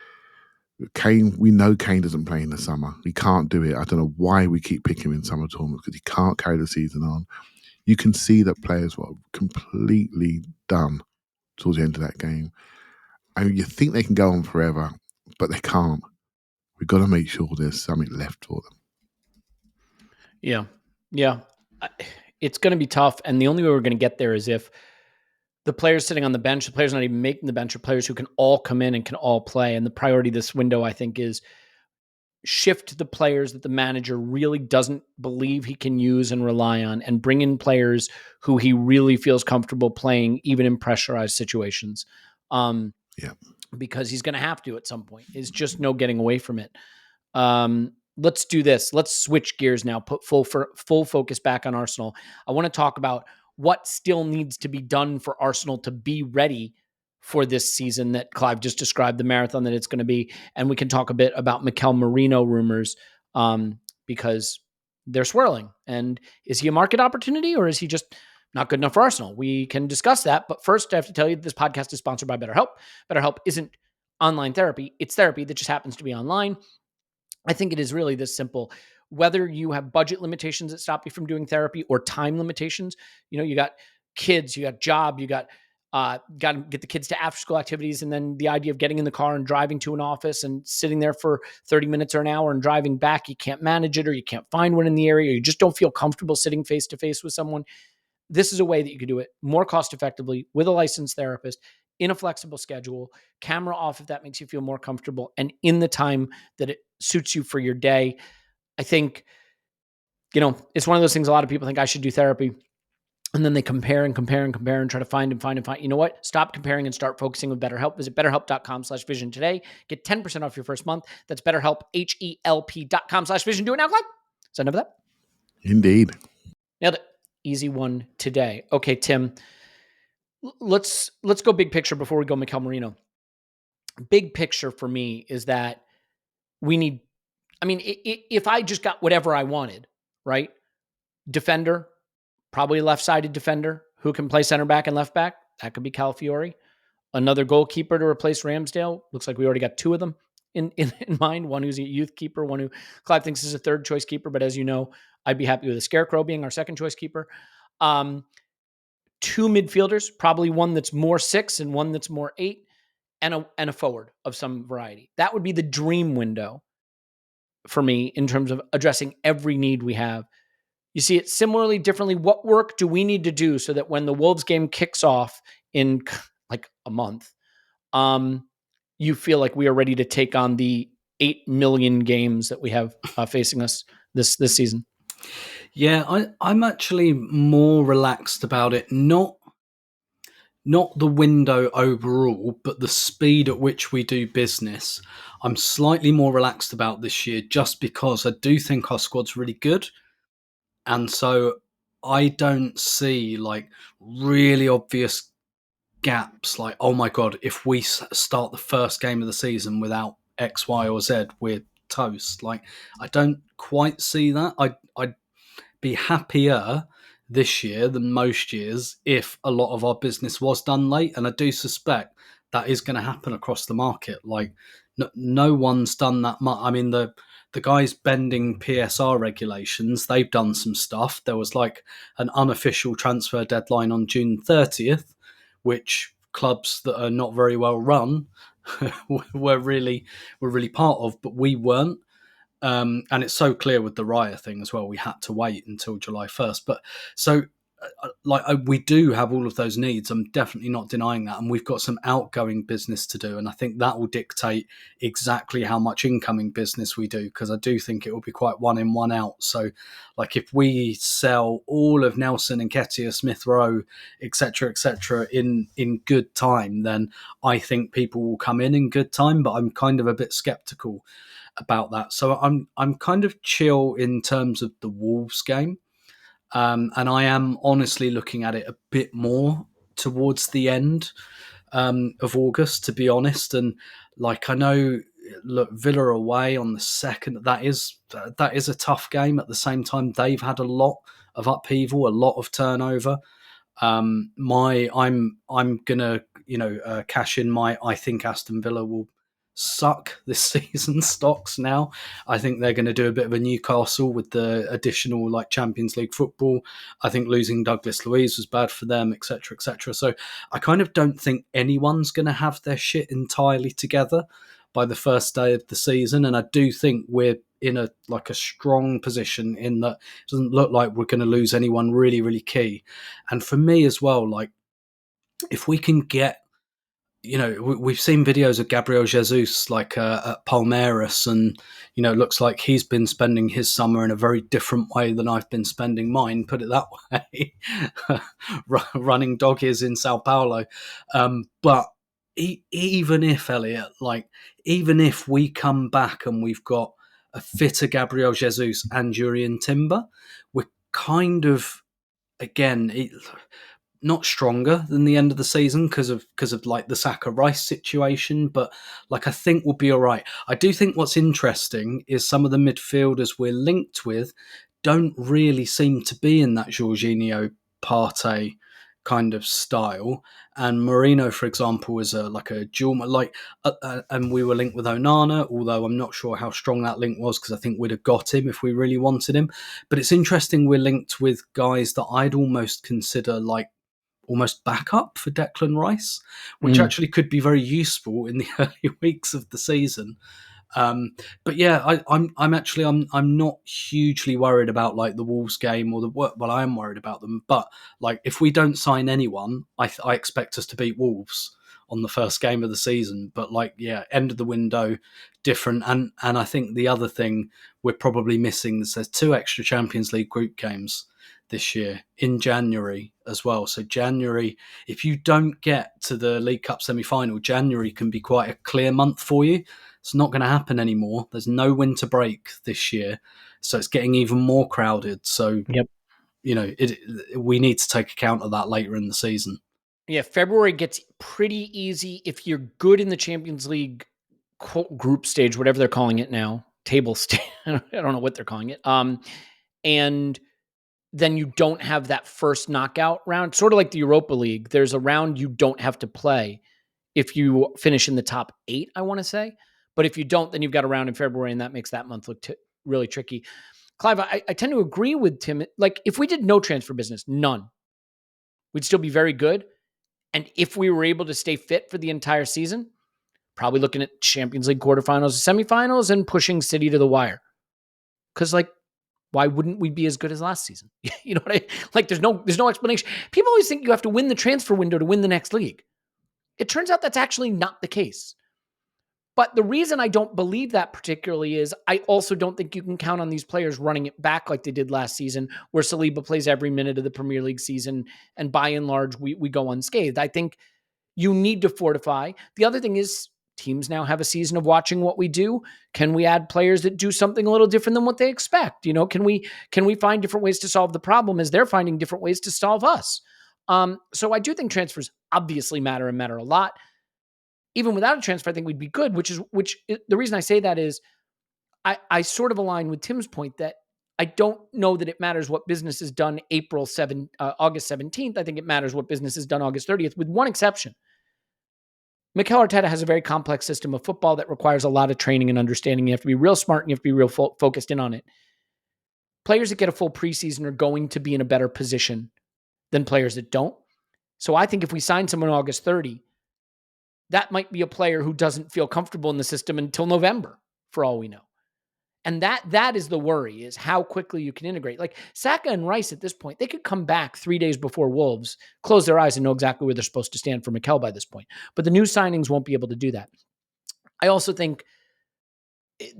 Kane, we know Kane doesn't play in the summer. He can't do it. I don't know why we keep picking him in summer tournaments, because he can't carry the season on. You can see that players were completely done towards the end of that game. I mean, you think they can go on forever, but they can't. We've got to make sure there's something left for them. Yeah. It's going to be tough. And the only way we're going to get there is if the players sitting on the bench, the players not even making the bench, are players who can all come in and can all play. And the priority this window, I think, is shift the players that the manager really doesn't believe he can use and rely on, and bring in players who he really feels comfortable playing, even in pressurized situations. Because he's going to have to at some point. There's just no getting away from it. Let's do this. Let's switch gears now, put full focus back on Arsenal. I want to talk about what still needs to be done for Arsenal to be ready for this season that Clive just described, the marathon that it's going to be. And we can talk a bit about Mikel Merino rumors, because they're swirling. And is he a market opportunity, or is he just not good enough for Arsenal? We can discuss that. But first, I have to tell you this podcast is sponsored by BetterHelp. BetterHelp isn't online therapy. It's therapy that just happens to be online. I think it is really this simple. Whether you have budget limitations that stop you from doing therapy, or time limitations, you got kids, you got job, you got to get the kids to after school activities. And then the idea of getting in the car and driving to an office and sitting there for 30 minutes or an hour and driving back, you can't manage it, or you can't find one in the area, or you just don't feel comfortable sitting face to face with someone. This is a way that you could do it more cost effectively with a licensed therapist, in a flexible schedule, camera off if that makes you feel more comfortable, and in the time that it suits you for your day. I think, it's one of those things. A lot of people think I should do therapy, and then they compare and try to find. You know what? Stop comparing and start focusing with BetterHelp. Visit BetterHelp.com/vision today. Get 10% off your first month. That's BetterHelp, HELP.com/vision. Do it now, Clive. Is that enough of that? Indeed. Nailed it. Easy one today. Okay, Tim. Let's go big picture before we go Mikel Merino. Big picture for me is that we need, if I just got whatever I wanted, right? Defender, probably a left-sided defender who can play center back and left back. That could be Calafiori. Another goalkeeper to replace Ramsdale. Looks like we already got two of them in mind. One who's a youth keeper, one who Clive thinks is a third choice keeper. But as you know, I'd be happy with a Scarecrow being our second choice keeper. Two midfielders, probably one that's more 6 and one that's more 8, and a forward of some variety. That would be the dream window for me in terms of addressing every need we have. You see it similarly, differently. What work do we need to do so that when the Wolves game kicks off in like a month, you feel like we are ready to take on the 8 million games that we have facing us this season? Yeah, I'm actually more relaxed about it. Not the window overall, but the speed at which we do business. I'm slightly more relaxed about this year, just because I do think our squad's really good. And so I don't see like really obvious gaps like, oh my God, if we start the first game of the season without X, Y, or Z, we're toast. Like, I don't quite see that. I'd be happier this year than most years if a lot of our business was done late. And I do suspect that is going to happen across the market. Like, no one's done that much. I mean, the guys bending PSR regulations, they've done some stuff. There was like an unofficial transfer deadline on June 30th, which clubs that are not very well run were really part of, but we weren't. And it's so clear with the Raya thing as well. We had to wait until July 1st. But so, we do have all of those needs. I'm definitely not denying that. And we've got some outgoing business to do. And I think that will dictate exactly how much incoming business we do, because I do think it will be quite one in, one out. So, like, if we sell all of Nelson and Nketiah, Smith Rowe, etc., in good time, then I think people will come in good time. But I'm kind of a bit skeptical about that. So I'm kind of chill in terms of the Wolves game. And I am honestly looking at it a bit more towards the end. of August, to be honest. And like, I know, look, Villa away on the 2nd. That is a tough game. At the same time, they've had a lot of upheaval, a lot of turnover. I'm gonna cash in my I think Aston Villa will suck this season stocks now. I think they're going to do a bit of a Newcastle with the additional like Champions League football. I think losing Douglas Luiz was bad for them, etc., etc. So I kind of don't think anyone's going to have their shit entirely together by the first day of the season, and I do think we're in a strong position in that it doesn't look like we're going to lose anyone really, really key. And for me as well, like if we can get, we've seen videos of Gabriel Jesus at Palmeiras, and it looks like he's been spending his summer in a very different way than I've been spending mine. Put it that way, running doggies in Sao Paulo. But even if Elliot, even if we come back and we've got a fitter Gabriel Jesus and Jurrien Timber, we're kind of again. Not stronger than the end of the season because of like the Saka Rice situation, but like I think we'll be all right. I do think what's interesting is some of the midfielders we're linked with don't really seem to be in that Jorginho Partey kind of style. And Merino, for example, is a dual and we were linked with Onana, although I'm not sure how strong that link was because I think we'd have got him if we really wanted him. But it's interesting we're linked with guys that I'd almost consider like almost backup for Declan Rice, which actually could be very useful in the early weeks of the season. But yeah, I'm not hugely worried about like the Wolves game or well, I am worried about them. But like if we don't sign anyone, I expect us to beat Wolves on the first game of the season. But like, yeah, end of the window, different. And I think the other thing we're probably missing is there's 2 extra Champions League group games this year in January as well. So January, if you don't get to the League Cup semi-final, January can be quite a clear month for you. It's not going to happen anymore. There's no winter break this year, so it's getting even more crowded. So, yep. We need to take account of that later in the season. Yeah, February gets pretty easy if you're good in the Champions League group stage, whatever they're calling it now, table stage. I don't know what they're calling it. And then you don't have that first knockout round, sort of like the Europa League. There's a round you don't have to play if you finish in the top 8, I want to say. But if you don't, then you've got a round in February, and that makes that month look really tricky. Clive, I tend to agree with Tim. Like, if we did no transfer business, none, we'd still be very good. And if we were able to stay fit for the entire season, probably looking at Champions League quarterfinals, semifinals, and pushing City to the wire. Because, like, why wouldn't we be as good as last season? You know what I like? There's no explanation. People always think you have to win the transfer window to win the next league. It turns out that's actually not the case. But the reason I don't believe that particularly is I also don't think you can count on these players running it back like they did last season, where Saliba plays every minute of the Premier League season, and by and large, we go unscathed. I think you need to fortify. The other thing is teams now have a season of watching what we do. Can we add players that do something a little different than what they expect? Can we find different ways to solve the problem as they're finding different ways to solve us? So I do think transfers obviously matter and matter a lot. Even without a transfer, I think we'd be good, which the reason I say that is I sort of align with Tim's point that I don't know that it matters what business is done August 17th. I think it matters what business is done August 30th, with one exception. Mikel Arteta has a very complex system of football that requires a lot of training and understanding. You have to be real smart and you have to be real focused in on it. Players that get a full preseason are going to be in a better position than players that don't. So I think if we sign someone August 30, that might be a player who doesn't feel comfortable in the system until November, for all we know. And that is the worry, is how quickly you can integrate. Like Saka and Rice at this point, they could come back 3 days before Wolves, close their eyes and know exactly where they're supposed to stand for Mikel by this point. But the new signings won't be able to do that. I also think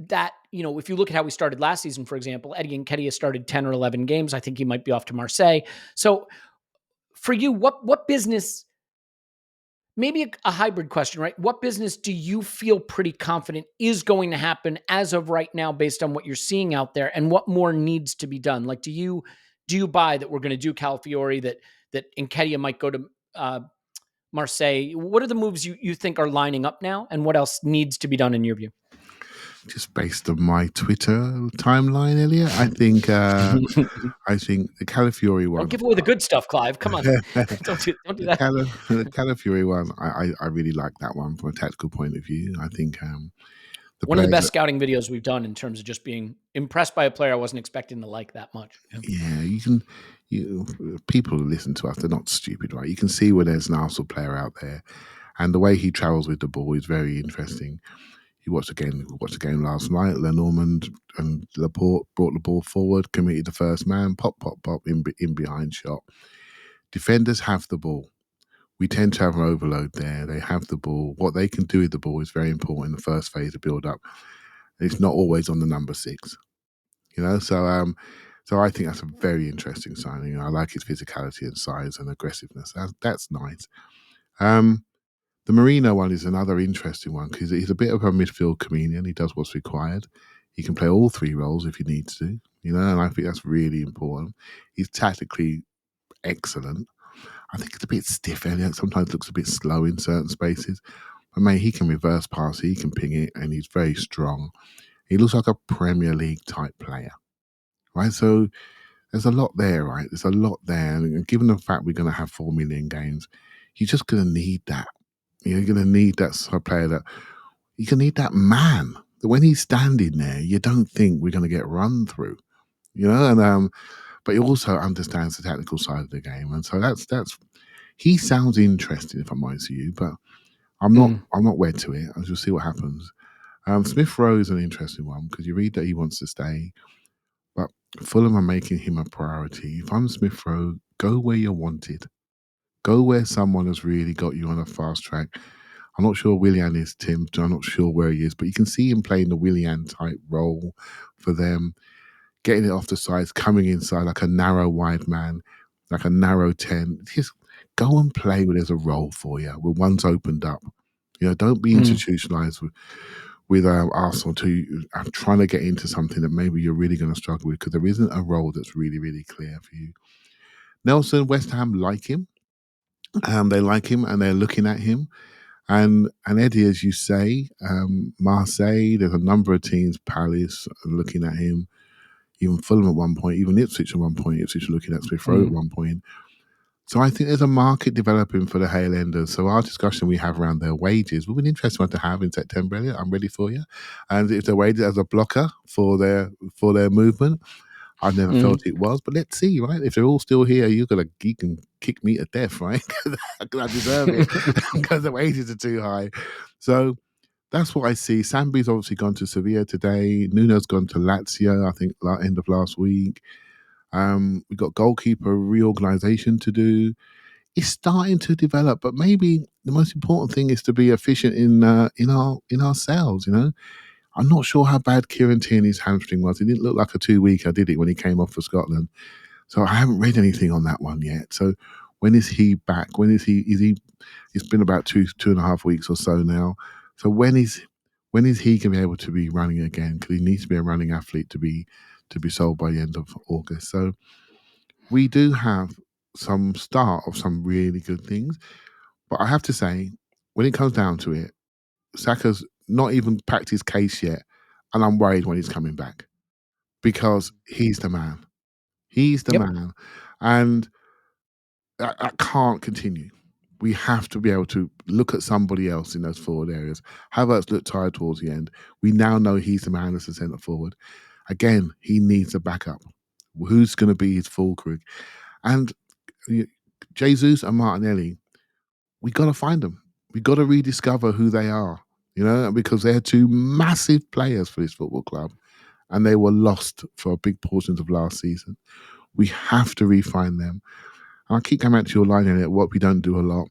that, if you look at how we started last season, for example, Eddie Nketiah started 10 or 11 games. I think he might be off to Marseille. So for you, what business... Maybe a hybrid question, right? What business do you feel pretty confident is going to happen as of right now based on what you're seeing out there, and what more needs to be done? Like, do you buy that we're going to do Calafiori, that Nketiah might go to Marseille. What are the moves you think are lining up now, and what else needs to be done in your view? Just based on my Twitter timeline, Elliot, I think the Calafiori one. Don't give away the good stuff, Clive. Come on, don't do that. The Calafiori one, I really like that one from a tactical point of view. I think one of the best scouting videos we've done in terms of just being impressed by a player I wasn't expecting to like that much. Yeah, people who listen to us, they're not stupid, right? You can see where there's an Arsenal player out there, and the way he travels with the ball is very interesting. You watched the game last night. Lenormand and Laporte brought the ball forward, committed the first man, pop, in behind shot. Defenders have the ball. We tend to have an overload there. They have the ball. What they can do with the ball is very important in the first phase of build up. It's not always on the number 6, So I think that's a very interesting signing. I like his physicality and size and aggressiveness. That's nice. The Merino one is another interesting one because he's a bit of a midfield chameleon. He does what's required. He can play all 3 roles if he needs to, and I think that's really important. He's tactically excellent. I think it's a bit stiff, Elliot. Sometimes looks a bit slow in certain spaces. But, mate, he can reverse pass. He can ping it, and he's very strong. He looks like a Premier League type player, right? So there's a lot there, right? There's a lot there. And given the fact we're going to have 4 million games, you're just going to need that. You're going to need that sort of player that you can need that man that when he's standing there, you don't think we're going to get run through, and but he also understands the technical side of the game. And so that's he sounds interesting, if I'm honest with you, but I'm not wed to it. I'll just see what happens. Smith Rowe is an interesting one because you read that he wants to stay, but Fulham are making him a priority. If I'm Smith Rowe, go where you're wanted. Go where someone has really got you on a fast track. I'm not sure Willian is, Tim. I'm not sure where he is, but you can see him playing the Willian type role for them, getting it off the sides, coming inside like a narrow wide man, like a narrow 10. Just go and play where there's a role for you, where one's opened up. Don't be institutionalized with Arsenal I'm trying to get into something that maybe you're really going to struggle with because there isn't a role that's really, really clear for you. Nelson, West Ham like him. They like him and they're looking at him. And Eddie, as you say, Marseille, there's a number of teams, Palace, looking at him. Even Fulham at one point, even Ipswich at one point. Ipswich looking at Smith Rowe at one point. So I think there's a market developing for the Highlanders. So our discussion we have around their wages will be an interesting one to have in September, Elliot. I'm ready for you. And if their wages as a blocker for their movement, I never felt it was, but let's see, right? If they're all still here, you can kick me to death, right? Because I deserve it because the wages are too high. So that's what I see. Sambi's obviously gone to Sevilla today. Nuno's gone to Lazio, I think, end of last week. We've got goalkeeper reorganisation to do. It's starting to develop, but maybe the most important thing is to be efficient in our sales. I'm not sure how bad Kieran Tierney's hamstring was. It didn't look like a 2-weeker, did it, when he came off for Scotland? So I haven't read anything on that one yet. So when is he back? When is he? It's been about 2.5 weeks or so now. So when is he going to be able to be running again? Because he needs to be a running athlete to be sold by the end of August. So we do have some start of some really good things. But I have to say, when it comes down to it, Saka's not even packed his case yet, and I'm worried when he's coming back because he's the man. He's the man. And that can't continue. We have to be able to look at somebody else in those forward areas. Havertz looked tired towards the end. We now know he's the man as a centre forward. Again, he needs a backup. Who's going to be his fulcrum? And Jesus and Martinelli, we got to find them. We got to rediscover who they are, because they're 2 massive players for this football club, and they were lost for big portions of last season. We have to refine them. And I keep coming back to your line in it, what we don't do a lot.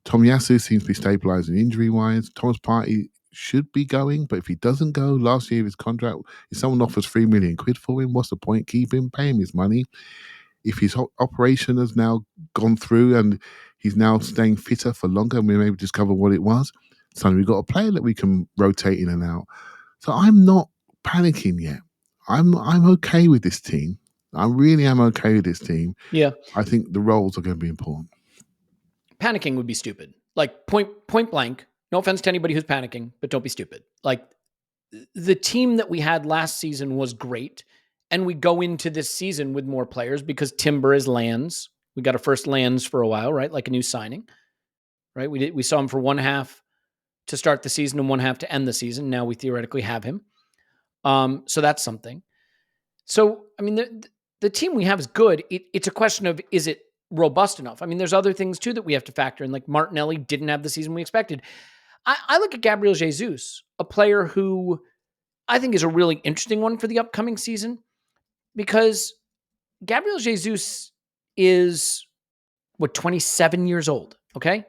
Tomiyasu seems to be stabilising injury-wise. Thomas Partey should be going, but if he doesn't go, last year of his contract, if someone offers 3 million quid for him, what's the point? Keep him, pay him his money. If his operation has now gone through and he's now staying fitter for longer and we maybe discover what it was, suddenly we've got a player that we can rotate in and out. So I'm not panicking yet. I'm okay with this team. I really am okay with this team. Yeah. I think the roles are going to be important. panicking would be stupid. Like point blank. No offense to anybody who's panicking, but don't be stupid. Like the team that we had last season was great. And we go into this season with more players because Timber is Lands. We got our first Lands for a while, right? Like a new signing, right? We saw him for one half to start the season and one half to end the season. Now we theoretically have him. So that's something. So, I mean, the team we have is good. It's a question of, is it robust enough? I mean, there's other things too that we have to factor in. Like Martinelli didn't have the season we expected. I look at Gabriel Jesus, a player who I think is a really interesting one for the upcoming season, because Gabriel Jesus is 27 years old. Okay.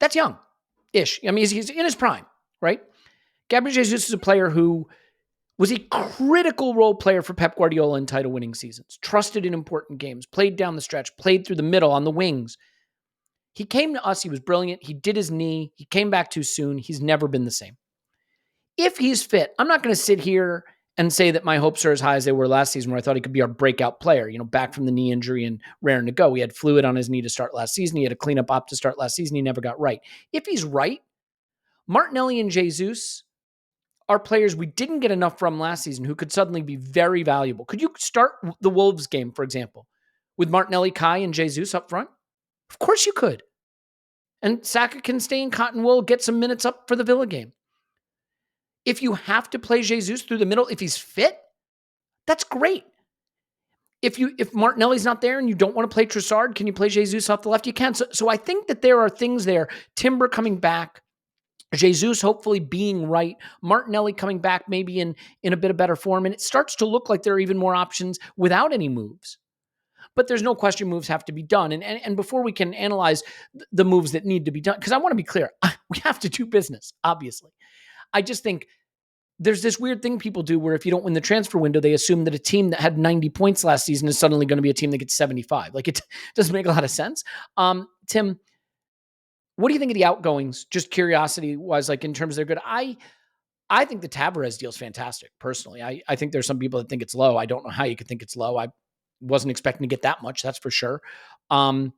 That's young-ish. I mean, he's in his prime, right? Gabriel Jesus is a player who was a critical role player for Pep Guardiola in title-winning seasons, trusted in important games, played down the stretch, played through the middle on the wings. He came to us. He was brilliant. He did his knee. He came back too soon. He's never been the same. If he's fit, I'm not going to sit here and say that my hopes are as high as they were last season, where I thought he could be our breakout player, back from the knee injury and raring to go. He had fluid on his knee to start last season. He had a cleanup op to start last season. He never got right. If he's right, Martinelli and Jesus are players we didn't get enough from last season who could suddenly be very valuable. Could you start the Wolves game, for example, with Martinelli, Kai, and Jesus up front? Of course you could. And Saka can stay in cotton wool, get some minutes up for the Villa game. If you have to play Jesus through the middle, if he's fit, that's great. If Martinelli's not there and you don't want to play Trossard, can you play Jesus off the left? You can. So I think that there are things there. Timber coming back, Jesus hopefully being right, Martinelli coming back maybe in a bit of better form, and it starts to look like there are even more options without any moves. But there's no question moves have to be done. And before we can analyze the moves that need to be done, because I want to be clear, we have to do business, obviously. I just think there's this weird thing people do where if you don't win the transfer window, they assume that a team that had 90 points last season is suddenly going to be a team that gets 75. Like, it doesn't make a lot of sense. Tim, what do you think of the outgoings? Just curiosity-wise, like in terms of they're good. I think the Tavares deal is fantastic, personally. I think there's some people that think it's low. I don't know how you could think it's low. I wasn't expecting to get that much, that's for sure. I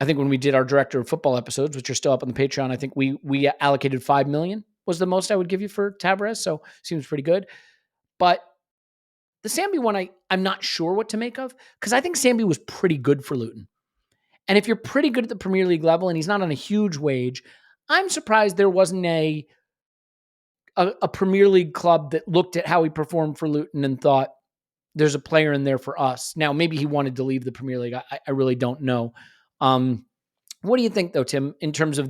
think when we did our director of football episodes, which are still up on the Patreon, I think we allocated $5 million was the most I would give you for Tavares. So seems pretty good. But the Sambi one, I'm not sure what to make of, because I think Sambi was pretty good for Luton. And if you're pretty good at the Premier League level and he's not on a huge wage, I'm surprised there wasn't a Premier League club that looked at how he performed for Luton and thought, there's a player in there for us. Now, maybe he wanted to leave the Premier League. I really don't know. What do you think, though, Tim, in terms of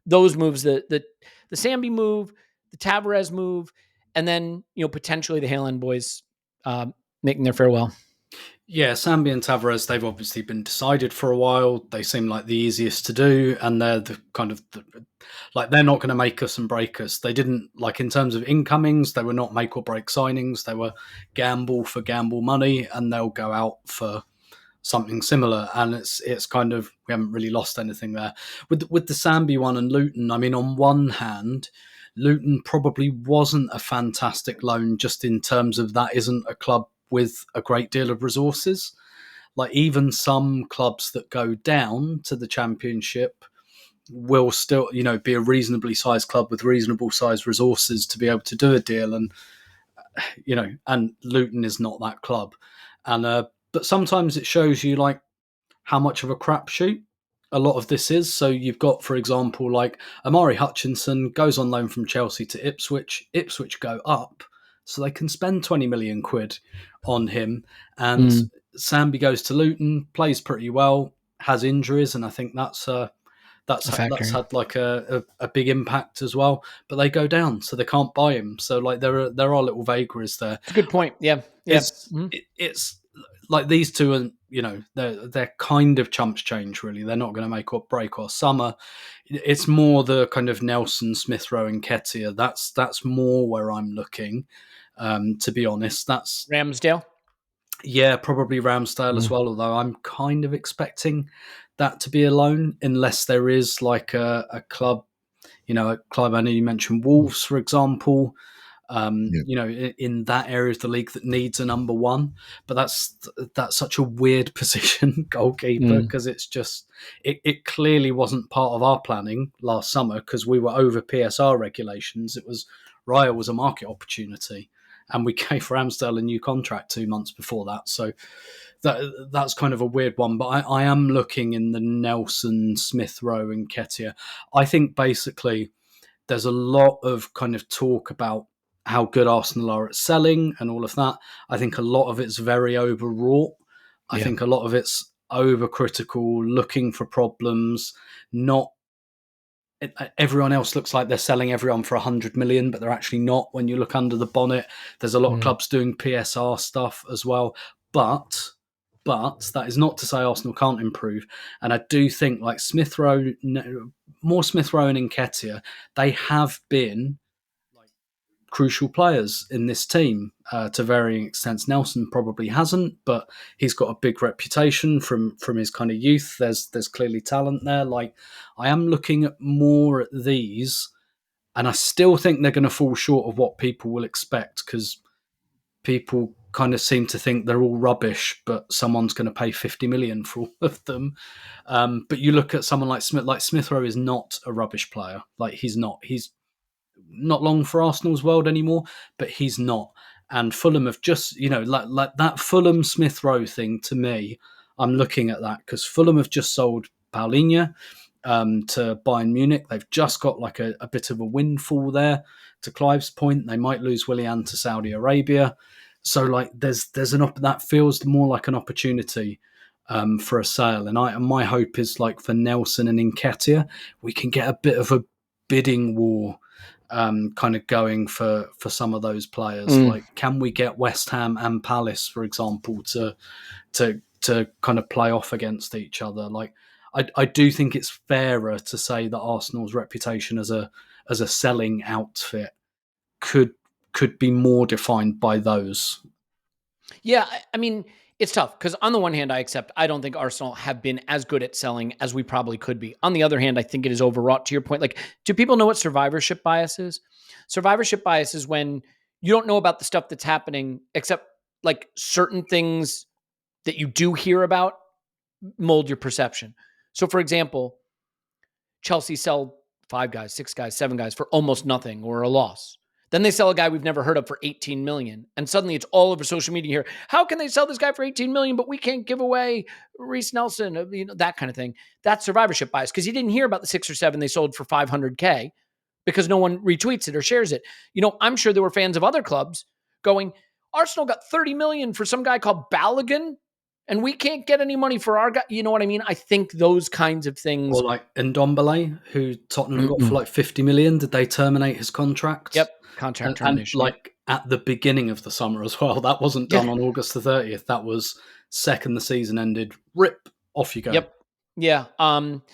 those moves, the Sambi move, the Tavares move, and then potentially the Hale End boys making their farewell? Yeah, Sambi and Tavares, they've obviously been decided for a while. They seem like the easiest to do, and they're the kind of they're not going to make us and break us. They didn't, like, in terms of incomings, they were not make or break signings. They were gamble for gamble money, and they'll go out for something similar. And it's kind of, we haven't really lost anything there. With the Sambi one and Luton, I mean, on one hand, Luton probably wasn't a fantastic loan, just in terms of that isn't a club with a great deal of resources. Like, even some clubs that go down to the Championship will still, be a reasonably sized club with reasonable sized resources to be able to do a deal. And, and Luton is not that club. And, but sometimes it shows you like how much of a crapshoot a lot of this is. So you've got, for example, like Amari Hutchinson goes on loan from Chelsea to Ipswich. Ipswich go up, so they can spend 20 million quid on him. And Sambi goes to Luton, plays pretty well, has injuries, and I think that's had like a big impact as well. But they go down, so they can't buy him. So like there are little vagaries there. It's a good point. Yeah. It's like these two are, they're kind of chumps change, really. They're not going to make or break our summer. It's more the kind of Nelson, Smith Rowe, and Nketiah. That's more where I'm looking. To be honest, that's Ramsdale. Yeah, probably Ramsdale as well. Although I'm kind of expecting that to be a loan, unless there is like a club. A club. I know you mentioned Wolves, for example. in that area of the league that needs a number one. But that's such a weird position, goalkeeper, because it's just it clearly wasn't part of our planning last summer because we were over PSR regulations. Raya was a market opportunity, and we gave Ramsdale a new contract 2 months before that. So that's kind of a weird one. But I am looking in the Nelson, Smith Rowe, and Nketiah. I think basically there's a lot of kind of talk about how good Arsenal are at selling and all of that. I think a lot of it's very overwrought. I think a lot of it's overcritical, looking for problems. Everyone else looks like they're selling everyone for 100 million, but they're actually not. When you look under the bonnet, there's a lot of clubs doing PSR stuff as well. But that is not to say Arsenal can't improve. And I do think like Smith Rowe, more Smith Rowe and Nketiah, they have been like crucial players in this team to varying extents. Nelson probably hasn't, but he's got a big reputation from his kind of youth. There's clearly talent there. Like I am looking at more at these, and I still think they're going to fall short of what people will expect because people kind of seem to think they're all rubbish, but someone's going to pay 50 million for all of them. But you look at someone like Smith Rowe is not a rubbish player. Like he's not long for Arsenal's world anymore, but he's not. And Fulham have just, like that Fulham Smith Rowe thing to me, I'm looking at that because Fulham have just sold Paulinho to Bayern Munich. They've just got like a bit of a windfall there. To Clive's point, they might lose Willian to Saudi Arabia. So like there's that feels more like an opportunity for a sale. And my hope is like for Nelson and Nketiah, we can get a bit of a bidding war kind of going for some of those players. Like can we get West Ham and Palace, for example, to kind of play off against each other? Like I do think it's fairer to say that Arsenal's reputation as a selling outfit could be more defined by those. Yeah, I mean, it's tough because on the one hand, I don't think Arsenal have been as good at selling as we probably could be. On the other hand, I think it is overwrought. To your point, like, do people know what survivorship bias is? Survivorship bias is when you don't know about the stuff that's happening, except like certain things that you do hear about mold your perception. So, for example, Chelsea sell 5 guys, 6 guys, 7 guys for almost nothing or a loss. Then they sell a guy we've never heard of for 18 million. And suddenly it's all over social media here. How can they sell this guy for 18 million, but we can't give away Reece Nelson? That kind of thing. That's survivorship bias because you didn't hear about the 6 or 7 they sold for 500K because no one retweets it or shares it. I'm sure there were fans of other clubs going, Arsenal got 30 million for some guy called Balogun, and we can't get any money for our guy. You know what I mean? I think those kinds of things. Or like Ndombele, who Tottenham got for like 50 million. Did they terminate his contract? Yep. Contract termination. And like at the beginning of the summer as well. That wasn't done on August the 30th. That was second the season ended. Rip, off you go. Yep. Yeah.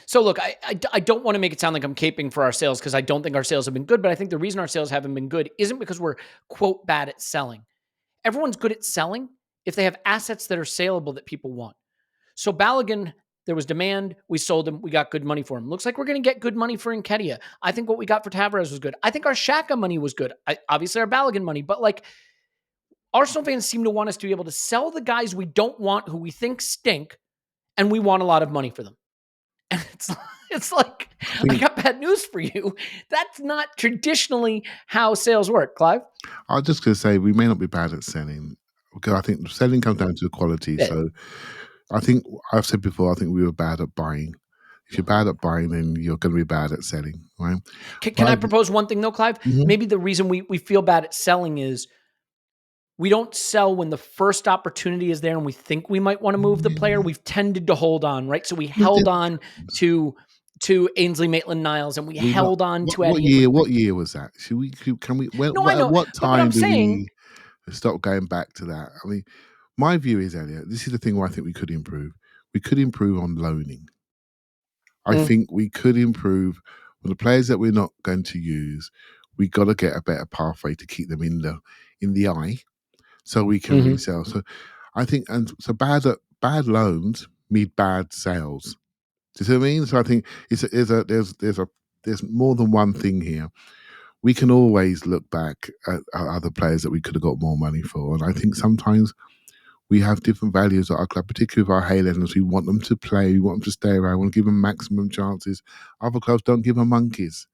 So look, I don't want to make it sound like I'm caping for our sales because I don't think our sales have been good, but I think the reason our sales haven't been good isn't because we're, quote, bad at selling. Everyone's good at selling if they have assets that are saleable that people want. So Balogun, there was demand. We sold him. We got good money for him. Looks like we're going to get good money for Nketiah. I think what we got for Tavares was good. I think our Xhaka money was good. Obviously our Balogun money, but like Arsenal fans seem to want us to be able to sell the guys we don't want, who we think stink, and we want a lot of money for them. And it's like, I got bad news for you. That's not traditionally how sales work, Clive. I was just going to say, we may not be bad at selling because I think selling comes down to the quality. Yeah. So I think I've said before, I think we were bad at buying. If you're bad at buying, then you're going to be bad at selling, right? Can I propose one thing though, Clive? Mm-hmm. Maybe the reason we feel bad at selling is we don't sell when the first opportunity is there and we think we might want to move the player. We've tended to hold on, right? So we held on to Ainsley Maitland-Niles and we held on to Eddie. What year was that? At what time do we stop going back to that? I mean, my view is, Elliot, this is the thing where I think we could improve. We could improve on loaning. I think we could improve on the players that we're not going to use. We got to get a better pathway to keep them in the eye, so we can resell. So I think, and so bad loans mean bad sales. Do you see what I mean? So I think there's more than one thing here. we can always look back at other players that we could have got more money for. And I think sometimes we have different values at our club, particularly with our Highlanders. We want them to play, we want them to stay around, we want to give them maximum chances. Other clubs don't give them monkeys.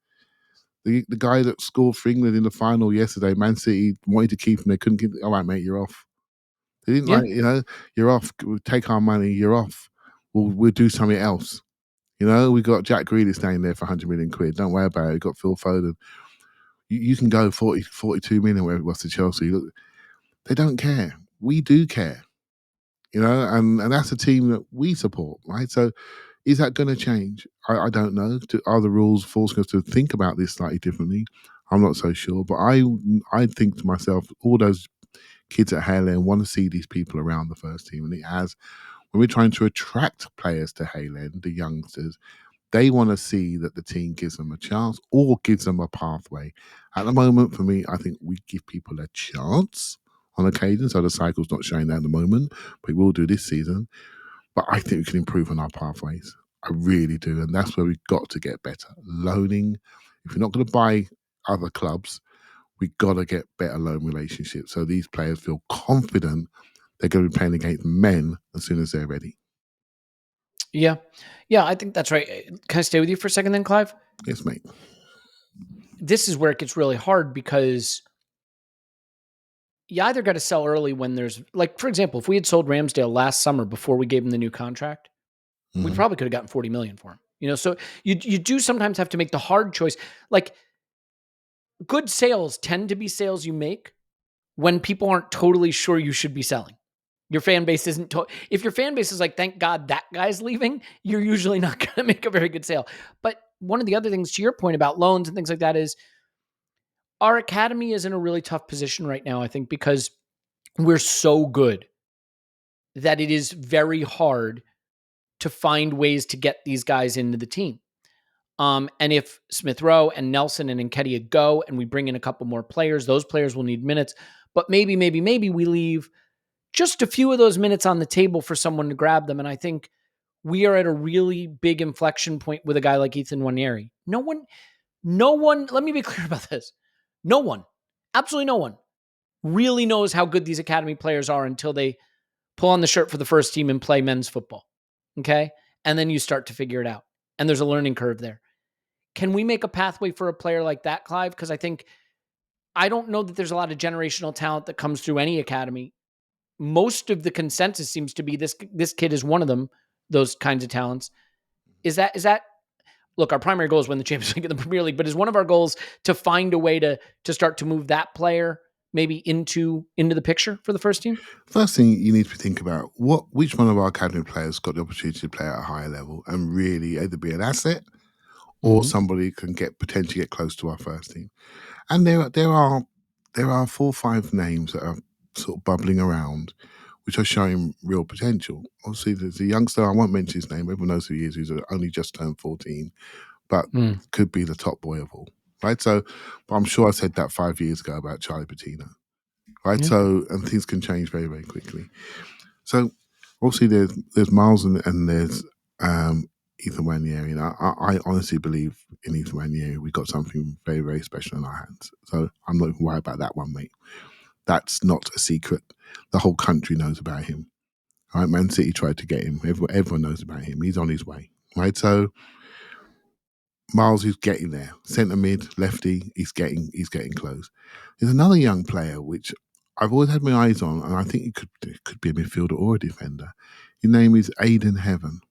The guy that scored for England in the final yesterday, Man City wanted to keep him. They couldn't give. All right, mate, you're off. They didn't you're off. We'll take our money. You're off. We'll do something else. We got Jack Grealish staying there for 100 million quid. Don't worry about it. We got Phil Foden. You can go 42 million wherever it was to Chelsea. Look, they don't care. We do care. And that's a team that we support, right? So is that going to change? I don't know. Are the rules forcing us to think about this slightly differently? I'm not so sure. But I think to myself, all those kids at Hale End want to see these people around the first team. And it has, when we're trying to attract players to Hale End, the youngsters, they want to see that the team gives them a chance or gives them a pathway. At the moment, for me, I think we give people a chance on occasion. So the cycle's not showing that at the moment, but we will do this season. But I think we can improve on our pathways. I really do. And that's where we've got to get better. Loaning. If you're not going to buy other clubs, we've got to get better loan relationships so these players feel confident they're going to be playing against men as soon as they're ready. Yeah. Yeah, I think that's right. Can I stay with you for a second then, Clive? Yes, mate. This is where it gets really hard because you either got to sell early when there's, like, for example, if we had sold Ramsdale last summer before we gave him the new contract, we probably could have gotten 40 million for him. So you do sometimes have to make the hard choice. Like, good sales tend to be sales you make when people aren't totally sure you should be selling. Your fan base isn't, if your fan base is like, thank God that guy's leaving, you're usually not going to make a very good sale. But one of the other things, to your point about loans and things like that, is our academy is in a really tough position right now, I think, because we're so good that it is very hard to find ways to get these guys into the team. And if Smith Rowe and Nelson and Nketiah go and we bring in a couple more players, those players will need minutes. But maybe we leave just a few of those minutes on the table for someone to grab them. And I think we are at a really big inflection point with a guy like Ethan Nwaneri. No one, let me be clear about this. No one, absolutely no one, really knows how good these academy players are until they pull on the shirt for the first team and play men's football. Okay? And then you start to figure it out. And there's a learning curve there. Can we make a pathway for a player like that, Clive? Because I don't know that there's a lot of generational talent that comes through any academy. Most of the consensus seems to be this kid is one of them, those kinds of talents. Is that look, our primary goal is win the Champions League and the Premier League, but is one of our goals to find a way to start to move that player maybe into the picture for the first team? First thing you need to think about, which one of our academy players got the opportunity to play at a higher level and really either be an asset or somebody can potentially get close to our first team. And there are 4 or 5 names that are sort of bubbling around, which are showing real potential. Obviously, there's a youngster, I won't mention his name, everyone knows who he is, who's only just turned 14, but could be the top boy of all, right? So, but I'm sure I said that 5 years ago about Charlie Patino, right? Yeah. So, and things can change very, very quickly. So, obviously, there's Miles and there's Ethan Nwaneri, and I honestly believe in Ethan Nwaneri. We got something very, very special in our hands. So I'm not even worried about that one, mate. That's not a secret. The whole country knows about him. All right, Man City tried to get him. Everyone knows about him. He's on his way, right? So Miles is getting there. Centre mid, lefty, he's getting close. There's another young player which I've always had my eyes on, and I think it could be a midfielder or a defender. His name is Aidan Heaven.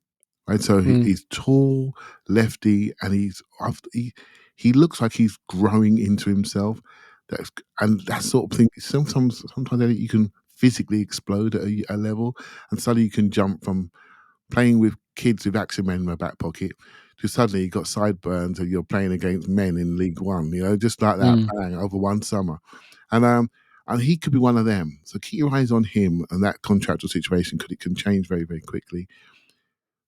Right, so he's tall, lefty, and he looks like he's growing into himself. And that sort of thing. Sometimes you can physically explode at a level, and suddenly you can jump from playing with kids with action men in my back pocket to suddenly you got sideburns and you're playing against men in League One. Just like that, bang, over one summer, and he could be one of them. So keep your eyes on him and that contractual situation because it can change very, very quickly.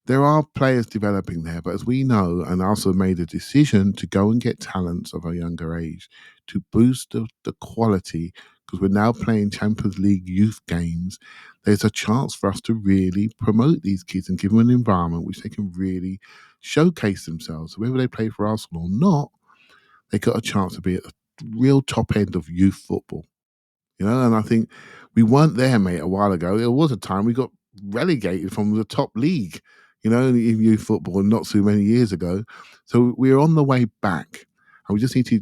There are players developing there, but as we know, and also made a decision to go and get talents of a younger age to boost the quality, because we're now playing Champions League youth games, there's a chance for us to really promote these kids and give them an environment which they can really showcase themselves. So whether they play for Arsenal or not, they got a chance to be at the real top end of youth football. And I think we weren't there, mate, a while ago. There was a time we got relegated from the top league, in youth football not so many years ago. So we're on the way back. And we just need to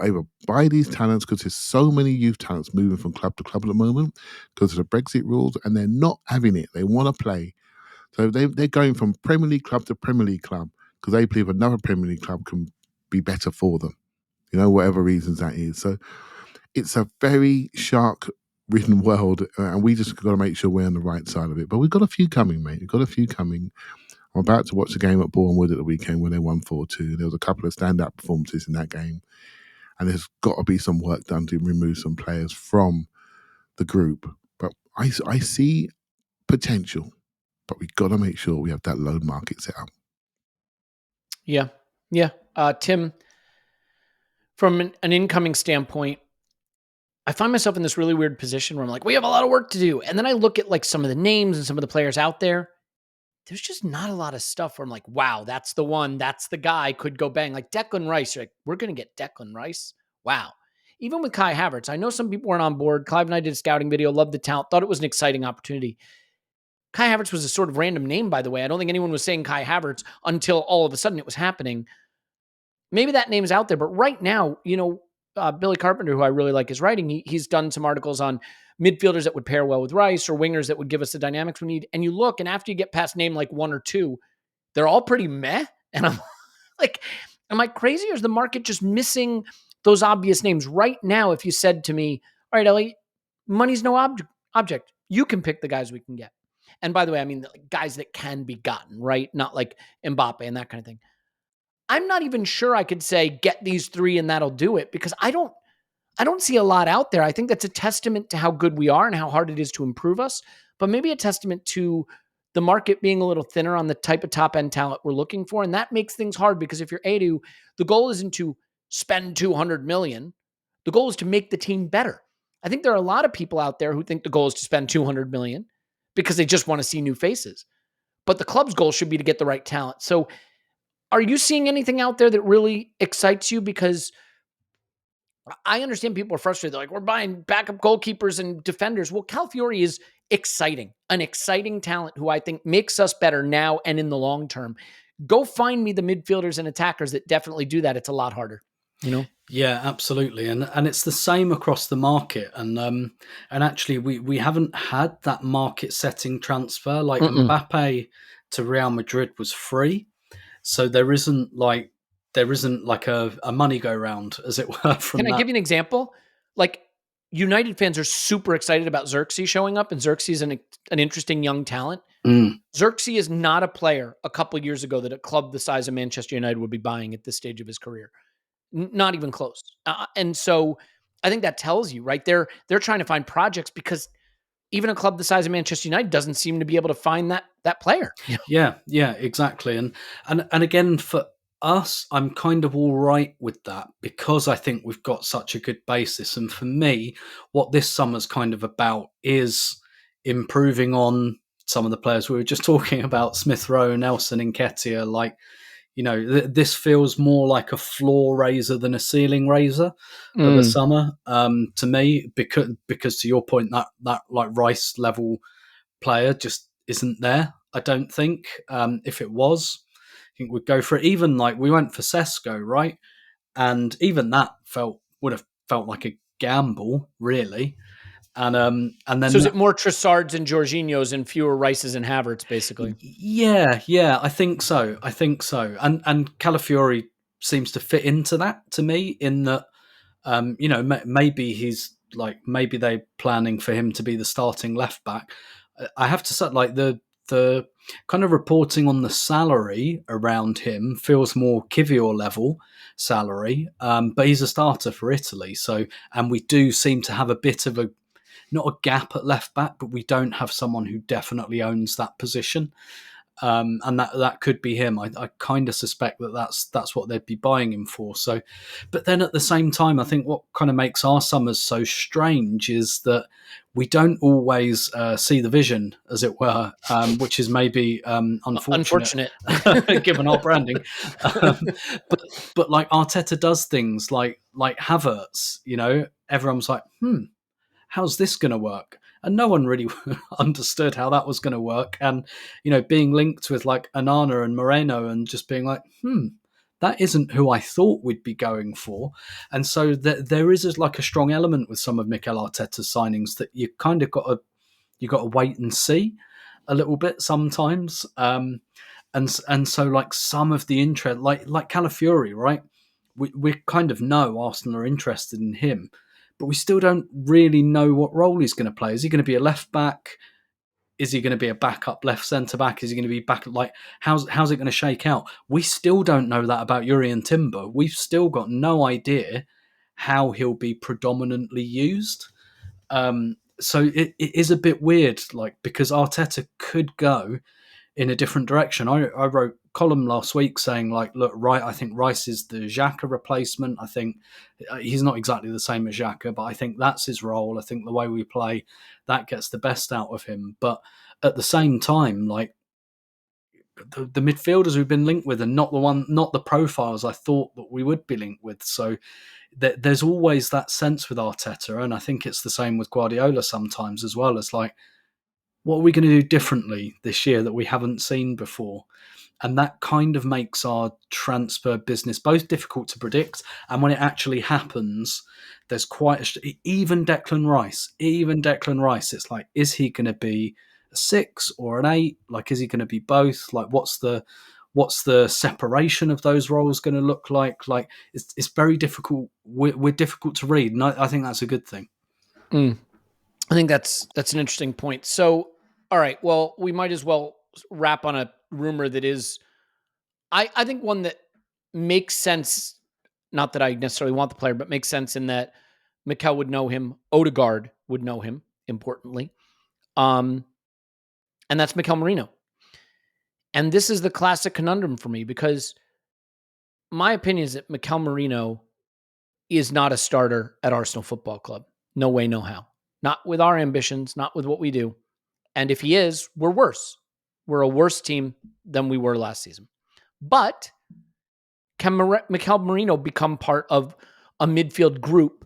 either buy these talents, because there's so many youth talents moving from club to club at the moment because of the Brexit rules, and they're not having it. They want to play. So they're going from Premier League club to Premier League club because they believe another Premier League club can be better for them, whatever reasons that is. So it's a very shark-ridden world, and we just got to make sure we're on the right side of it. But we've got a few coming, mate. We've got a few coming. I'm about to watch the game at Bournemouth at the weekend when they won 4-2. There was a couple of standout performances in that game, and there's got to be some work done to remove some players from the group. But I see potential, but we've got to make sure we have that loan market set up. Yeah. Tim, from an incoming standpoint, I find myself in this really weird position where I'm like, we have a lot of work to do. And then I look at like some of the names and some of the players out there. There's just not a lot of stuff where I'm like, wow, that's the one, that's the guy, could go bang. Like Declan Rice, you're like, we're going to get Declan Rice? Wow. Even with Kai Havertz, I know some people weren't on board. Clive and I did a scouting video, loved the talent, thought it was an exciting opportunity. Kai Havertz was a sort of random name, by the way. I don't think anyone was saying Kai Havertz until all of a sudden it was happening. Maybe that name's out there, but right now, Billy Carpenter, who I really like his writing, he's done some articles on midfielders that would pair well with Rice or wingers that would give us the dynamics we need. And you look, and after you get past name like one or two, they're all pretty meh. And I'm like, am I crazy, or is the market just missing those obvious names? Right now, if you said to me, all right, Elliot, money's no object. You can pick the guys we can get. And by the way, I mean guys that can be gotten, right? Not like Mbappe and that kind of thing. I'm not even sure I could say get these three and that'll do it, because I don't see a lot out there. I think that's a testament to how good we are and how hard it is to improve us, but maybe a testament to the market being a little thinner on the type of top end talent we're looking for. And that makes things hard, because if you're Edu, the goal isn't to spend 200 million. The goal is to make the team better. I think there are a lot of people out there who think the goal is to spend 200 million because they just want to see new faces. But the club's goal should be to get the right talent. So are you seeing anything out there that really excites you? Because I understand people are frustrated. They're like, we're buying backup goalkeepers and defenders. Well, Calafiori is exciting, an exciting talent who I think makes us better now and in the long term. Go find me the midfielders and attackers that definitely do that. It's a lot harder, Yeah, absolutely, and it's the same across the market. And actually, we haven't had that market setting transfer. Like Mbappe to Real Madrid was free. So there isn't like a money go round, as it were. From Can I give you an example? Like United fans are super excited about Xerxes showing up, and Xerxes is an interesting young talent. Xerxes is not a player a couple of years ago that a club the size of Manchester United would be buying at this stage of his career. Not even close. And so I think that tells you, right? They're trying to find projects, because even a club the size of Manchester United doesn't seem to be able to find that player. Yeah, exactly. And again, for us, I'm kind of all right with that, because I think we've got such a good basis. And for me, what this summer's kind of about is improving on some of the players we were just talking about, Smith Rowe, Nelson, Nketiah. Like, this feels more like a floor raiser than a ceiling raiser of the summer to me, because to your point, that like Rice level player just isn't there. I don't think. If it was, I think we'd go for it. Even like we went for Sesko, right? And even that would have felt like a gamble, really. And then so is it more Trossards and Jorginhos and fewer Rices and Havertz, basically? Yeah, I think so. And Calafiori seems to fit into that to me, in that maybe he's like, maybe they're planning for him to be the starting left back. I have to say, like the kind of reporting on the salary around him feels more Kivior level salary, but he's a starter for Italy. So, and we do seem to have a bit of not a gap at left back, but we don't have someone who definitely owns that position. and that could be him. I kind of suspect that's what they'd be buying him for. So, but then at the same time, I think what kind of makes our summers so strange is that we don't always see the vision, as it were, which is maybe unfortunate. Given our branding. But like Arteta does things like Havertz, everyone's like, how's this going to work? And no one really understood how that was going to work. And, being linked with like Onana and Moreno and just being like, that isn't who I thought we'd be going for. And so there is like a strong element with some of Mikel Arteta's signings that you kind of got to wait and see a little bit sometimes. And so like some of the interest, like Calafiori, right? We kind of know Arsenal are interested in him, but we still don't really know what role he's going to play. Is he going to be a left back? Is he going to be a backup left centre back? Is he going to be back? Like, how's it going to shake out? We still don't know that about Jurrien Timber. We've still got no idea how he'll be predominantly used. So it is a bit weird, like, because Arteta could go in a different direction. I wrote a column last week saying, like, look, I think Rice is the Xhaka replacement. I think he's not exactly the same as Xhaka, but I think that's his role. I think the way we play, that gets the best out of him. But at the same time, like, the midfielders we've been linked with are not the profiles I thought that we would be linked with. So there's always that sense with Arteta, and I think it's the same with Guardiola sometimes as well. It's like, what are we going to do differently this year that we haven't seen before? And that kind of makes our transfer business both difficult to predict, and when it actually happens, there's quite even Declan Rice, it's like, is he going to be a 6 or an 8? Like, is he going to be both? Like, what's the separation of those roles going to look like? Like, it's very difficult. We're difficult to read, and I think that's a good thing. I think that's an interesting point. So, all right, well, we might as well wrap on a rumor that is, I think, one that makes sense. Not that I necessarily want the player, but makes sense in that Mikel would know him. Odegaard would know him, importantly. And that's Mikel Merino. And this is the classic conundrum for me, because my opinion is that Mikel Merino is not a starter at Arsenal Football Club. No way, no how. Not with our ambitions, not with what we do. And if he is, we're worse. We're a worse team than we were last season. But can Mikel Merino become part of a midfield group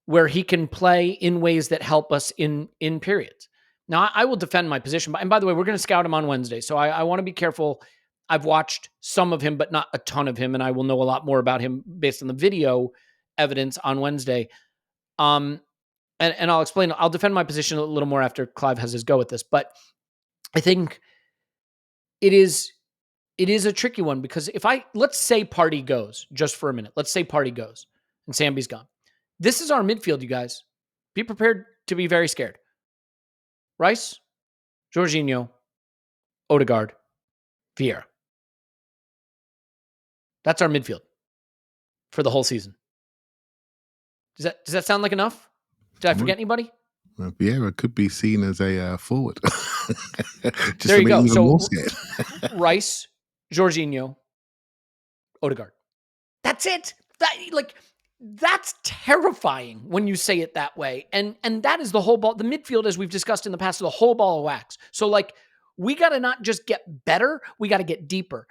where he can play in ways that help us in periods? Now, I will defend my position. And by the way, we're going to scout him on Wednesday. So I want to be careful. I've watched some of him, but not a ton of him. And I will know a lot more about him based on the video evidence on Wednesday. And I'll explain. I'll defend my position a little more after Clive has his go at this. But I think it is a tricky one, because let's say Partey goes, just for a minute. Let's say Partey goes and Sambi's gone. This is our midfield, you guys. Be prepared to be very scared. Rice, Jorginho, Odegaard, Vieira. That's our midfield for the whole season. Does that sound like enough? Did I forget anybody? Vieira could be seen as a forward. Just there you go. So Rice, Jorginho, Odegaard. That's it. That's terrifying when you say it that way. And that is the whole ball. The midfield, as we've discussed in the past, is the whole ball of wax. So, like, we got to not just get better, we got to get deeper.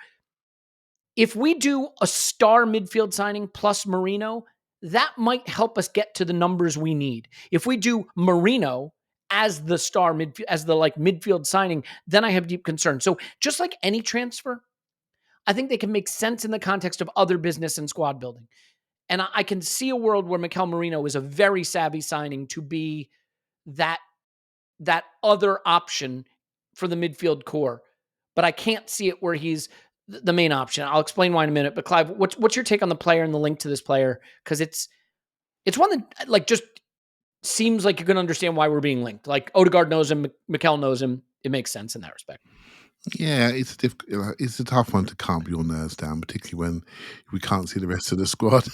If we do a star midfield signing plus Merino, that might help us get to the numbers we need. If we do Merino as the star midfield, as the midfield signing, then I have deep concern. So just like any transfer, I think they can make sense in the context of other business and squad building. And I can see a world where Mikel Merino is a very savvy signing to be that other option for the midfield core. But I can't see it where he's the main option. I'll explain why in a minute. But Clive, what's your take on the player and the link to this player? Because it's one that just seems like you're going to understand why we're being linked. Like, Odegaard knows him, Mikel knows him. It makes sense in that respect. Yeah, it's a tough one to calm your nerves down, particularly when we can't see the rest of the squad.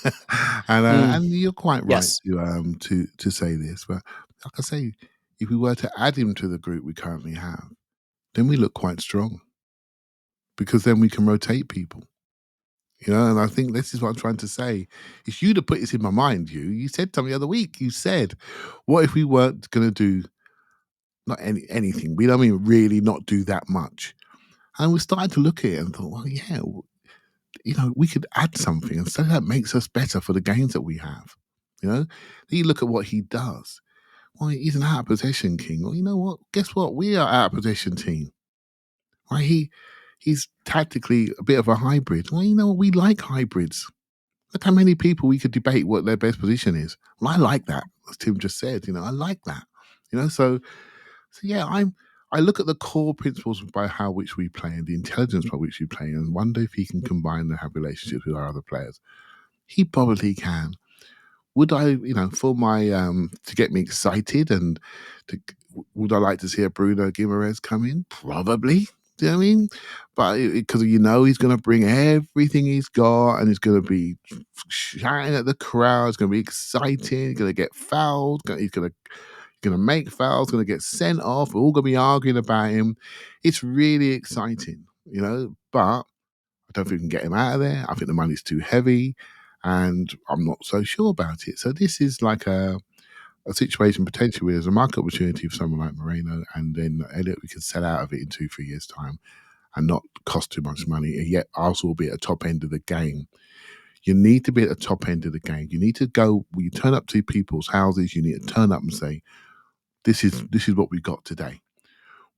And you're quite right, yes, to say this. But like I say, if we were to add him to the group we currently have, then we look quite strong. because then we can rotate people. And I think this is what I'm trying to say. It's you that put this in my mind. You said something the other week. You said, what if we weren't going to do not anything? We don't mean really not do that much. And we started to look at it and thought, well, yeah, we could add something. And so that makes us better for the games that we have. Then you look at what he does. Well, he's an out of possession king. Well, you know what? Guess what? We are out of possession team. Right? He's tactically a bit of a hybrid. Well, you know what? We like hybrids. Look how many people we could debate what their best position is. Well, I like that, as Tim just said. I like that. So yeah, I look at the core principles by how which we play and the intelligence by which we play, and wonder if he can combine and have relationships with our other players. He probably can. Would I, for my to get me excited and would I like to see a Bruno Guimaraes come in? Probably. Do you know what I mean? But because he's going to bring everything he's got and he's going to be shouting at the crowd. It's going to be exciting. He's going to get fouled. He's going to make fouls. Going to get sent off. We're all going to be arguing about him. It's really exciting, But I don't think we can get him out of there. I think the money's too heavy, and I'm not so sure about it. So this is like a situation potentially where there's a market opportunity for someone like Moreno, and then Elliot, we can sell out of it in 2-3 years' time and not cost too much money, and yet Arsenal will be at the top end of the game. You need to be at the top end of the game. You need to go, when you turn up to people's houses, you need to turn up and say, this is what we got today.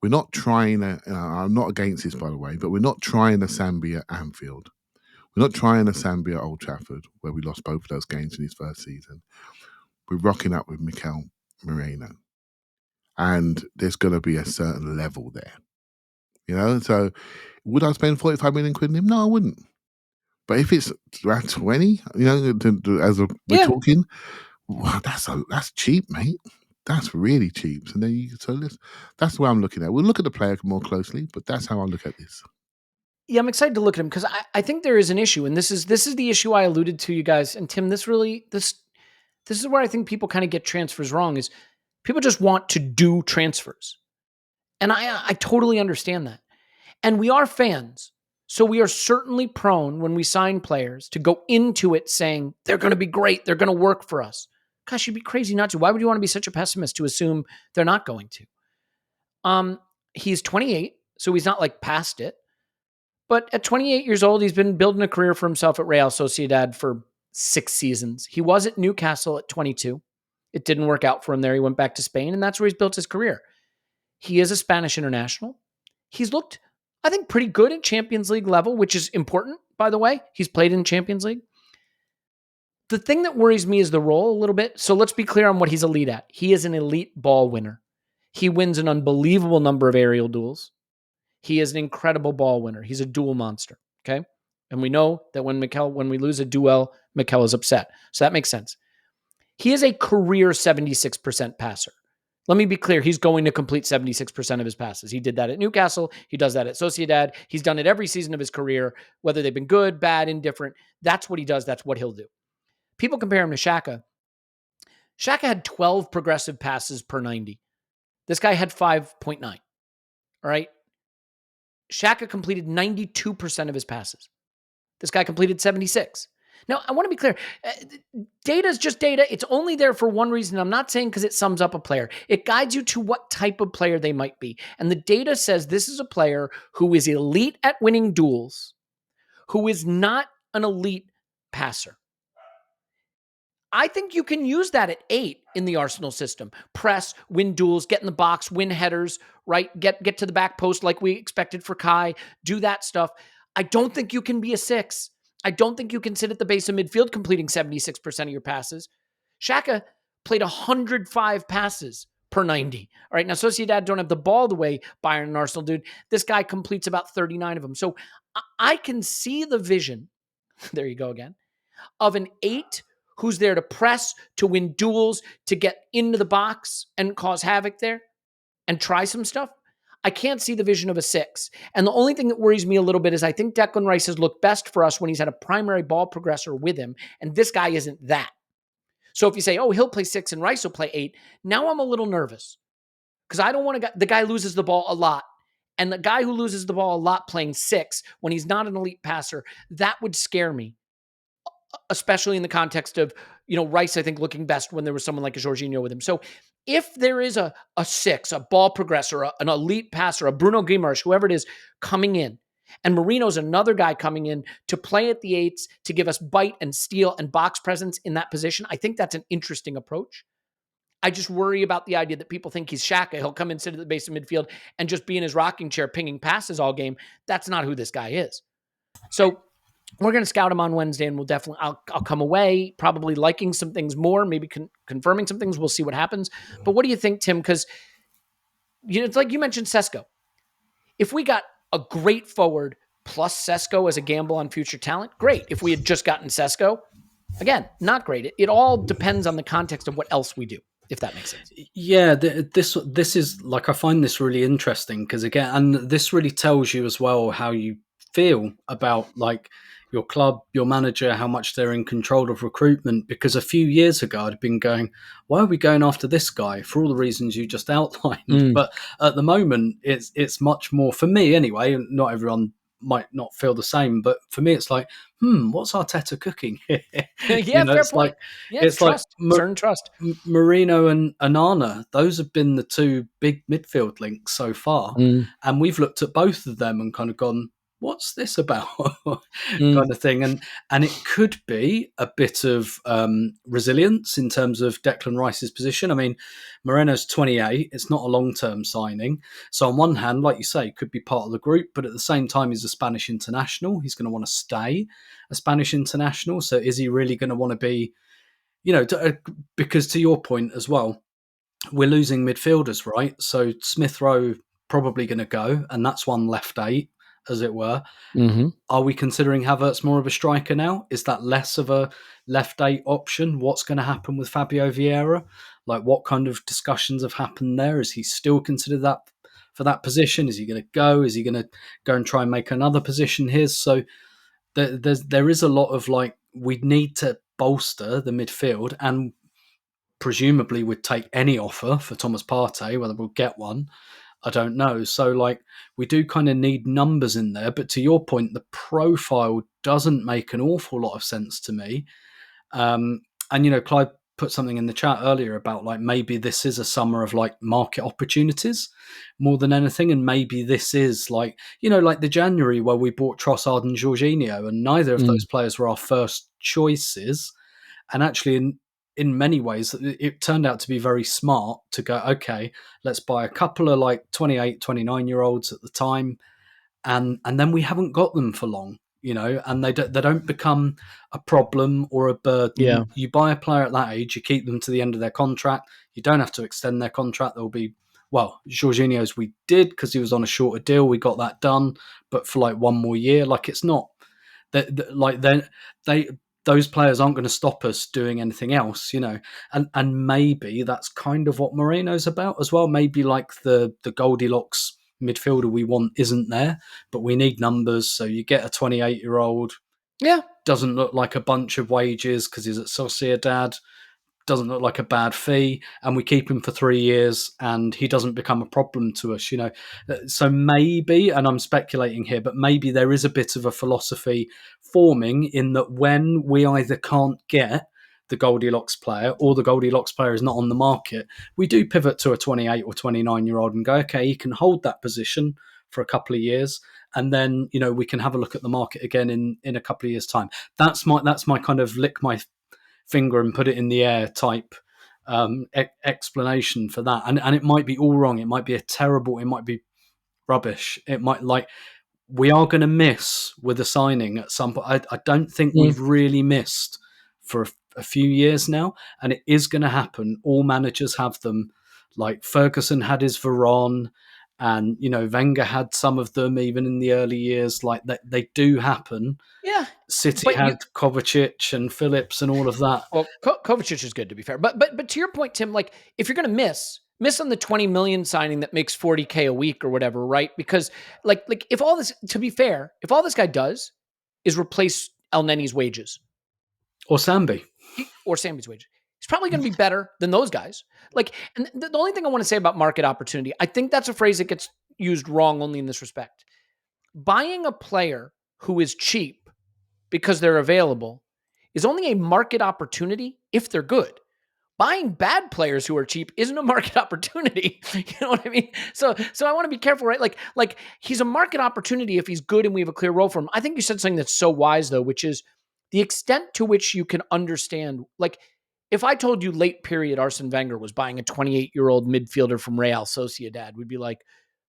We're not trying I'm not against this, by the way, but we're not trying a Zambia Anfield. We're not trying a Zambia Old Trafford, where we lost both of those games in his first season. We're rocking up with Mikel Merino. And there's going to be a certain level there. So would I spend 45 million quid on him? No, I wouldn't. But if it's around 20, as we're talking, wow, that's cheap, mate. That's really cheap. So that's the way I'm looking at it. We'll look at the player more closely, but that's how I look at this. Yeah, I'm excited to look at him because I think there is an issue, and this is the issue I alluded to, you guys. And Tim, this is where I think people kind of get transfers wrong, is people just want to do transfers. And I totally understand that. And we are fans. So we are certainly prone, when we sign players, to go into it saying they're going to be great, they're going to work for us. Gosh, you'd be crazy not to. Why would you want to be such a pessimist to assume they're not going to? He's 28, so he's not like past it. But at 28 years old, he's been building a career for himself at Real Sociedad for 6 seasons. He was at Newcastle at 22. It didn't work out for him there. He went back to Spain, and that's where he's built his career. He is a Spanish international. He's looked, I think, pretty good at Champions League level, which is important, by the way. He's played in Champions League. The thing that worries me is the role a little bit. So let's be clear on what he's elite at. He is an elite ball winner. He wins an unbelievable number of aerial duels. He is an incredible ball winner. He's a duel monster, okay? And we know that when we lose a duel, Mikel is upset. So that makes sense. He is a career 76% passer. Let me be clear. He's going to complete 76% of his passes. He did that at Newcastle. He does that at Sociedad. He's done it every season of his career, whether they've been good, bad, indifferent. That's what he does. That's what he'll do. People compare him to Saka. Saka had 12 progressive passes per 90. This guy had 5.9. All right? Saka completed 92% of his passes. This guy completed 76. Now, I want to be clear. Data is just data. It's only there for one reason. I'm not saying because it sums up a player. It guides you to what type of player they might be. And the data says this is a player who is elite at winning duels, who is not an elite passer. I think you can use that at 8 in the Arsenal system. Press, win duels, get in the box, win headers, right? Get to the back post like we expected for Kai. Do that stuff. I don't think you can be a 6. I don't think you can sit at the base of midfield completing 76% of your passes. Xhaka played 105 passes per 90. All right, now Sociedad don't have the ball the way Bayern and Arsenal do. This guy completes about 39 of them. So I can see the vision, there you go again, of an 8 who's there to press, to win duels, to get into the box and cause havoc there and try some stuff. I can't see the vision of a 6. And the only thing that worries me a little bit is I think Declan Rice has looked best for us when he's had a primary ball progressor with him, and this guy isn't that. So if you say, oh, he'll play 6 and Rice will play 8, now I'm a little nervous because I don't want to, the guy loses the ball a lot And the guy who loses the ball a lot playing 6 when he's not an elite passer, that would scare me, especially in the context of, Rice, I think, looking best when there was someone like a Jorginho with him. So if there is a 6, a ball progressor, an elite passer, a Bruno Guimaraes, whoever it is, coming in, and Merino's another guy coming in to play at the 8s, to give us bite and steal and box presence in that position, I think that's an interesting approach. I just worry about the idea that people think he's Saka. He'll come and sit at the base of midfield and just be in his rocking chair pinging passes all game. That's not who this guy is. So we're going to scout him on Wednesday, and I'll come away probably liking some things more, maybe confirming some things. We'll see what happens. But what do you think, Tim? Because it's like you mentioned Sesko. If we got a great forward plus Sesko as a gamble on future talent, great. If we had just gotten Sesko, again, not great. It all depends on the context of what else we do, if that makes sense. Yeah, this is like, I find this really interesting because, again, and this really tells you as well how you feel about like your club, your manager, how much they're in control of recruitment. Because a few years ago, I'd been going, why are we going after this guy? For all the reasons you just outlined. But at the moment, it's much more, for me anyway, not everyone might not feel the same, but for me, it's like, what's Arteta cooking here? Yeah, fair point. Like, it's trust, certain trust. Merino and Onana, those have been the two big midfield links so far. And we've looked at both of them and kind of gone, what's this about? kind of thing. And it could be a bit of resilience in terms of Declan Rice's position. I mean, Moreno's 28. It's not a long-term signing. So on one hand, like you say, could be part of the group, but at the same time, he's a Spanish international. He's going to want to stay a Spanish international. So is he really going to want to be, because to your point as well, we're losing midfielders, right? So Smith Rowe probably going to go, and that's one left 8, as it were. Are we considering Havertz more of a striker now? Is that less of a left 8 option? What's going to happen with Fabio Vieira? Like, what kind of discussions have happened there? Is he still considered that for that position? Is he going to go? Is he going to go and try and make another position his? So there is a lot of like, we need to bolster the midfield, and presumably would take any offer for Thomas Partey. Whether we'll get one, I don't know. So like, we do kind of need numbers in there. But to your point, the profile doesn't make an awful lot of sense to me. And, Clive put something in the chat earlier about like, maybe this is a summer of like market opportunities more than anything. And maybe this is like, like the January where we bought Trossard and Jorginho, and neither of those players were our first choices. And actually, in many ways, it turned out to be very smart to go, okay, let's buy a couple of like 28, 29-year-olds at the time. And then we haven't got them for long, and they don't become a problem or a burden. Yeah. You buy a player at that age, you keep them to the end of their contract. You don't have to extend their contract. There'll be, Jorginho's we did because he was on a shorter deal. We got that done, but for like one more year. Like, it's not that like those players aren't going to stop us doing anything else, and maybe that's kind of what Moreno's about as well. Maybe like the Goldilocks midfielder we want isn't there, but we need numbers. So you get a 28-year-old, doesn't look like a bunch of wages because he's at Sociedad, doesn't look like a bad fee, and we keep him for 3 years and he doesn't become a problem to us, So maybe, and I'm speculating here, but maybe there is a bit of a philosophy forming in that when we either can't get the Goldilocks player or the Goldilocks player is not on the market, we do pivot to a 28 or 29-year-old and go, okay, he can hold that position for a couple of years, and then, we can have a look at the market again in a couple of years' time. That's my kind of lick my finger and put it in the air type explanation for that. And it might be all wrong. It might be it might be rubbish. It might, like, we are going to miss with a signing at some point. I don't think we've really missed for a few years now, and it is going to happen. All managers have them. Like, Ferguson had his Varane, and Wenger had some of them even in the early years. Like, they do happen. Yeah. City had Kovacic and Phillips and all of that. Well, Kovacic is good, to be fair. But to your point, Tim, like, if you're going to miss on the 20 million signing that makes 40K a week or whatever, right? Because like if all this, to be fair, if all this guy does is replace El Neni's wages or Sambi's wages, he's probably going to be better than those guys. Like, and the only thing I want to say about market opportunity, I think that's a phrase that gets used wrong only in this respect. Buying a player who is cheap because they're available is only a market opportunity if they're good. Buying bad players who are cheap isn't a market opportunity. You know what I mean? So I want to be careful, right? Like he's a market opportunity if he's good and we have a clear role for him. I think you said something that's so wise though, which is the extent to which you can understand. Like if I told you late period Arsene Wenger was buying a 28-year-old midfielder from Real Sociedad, we'd be like,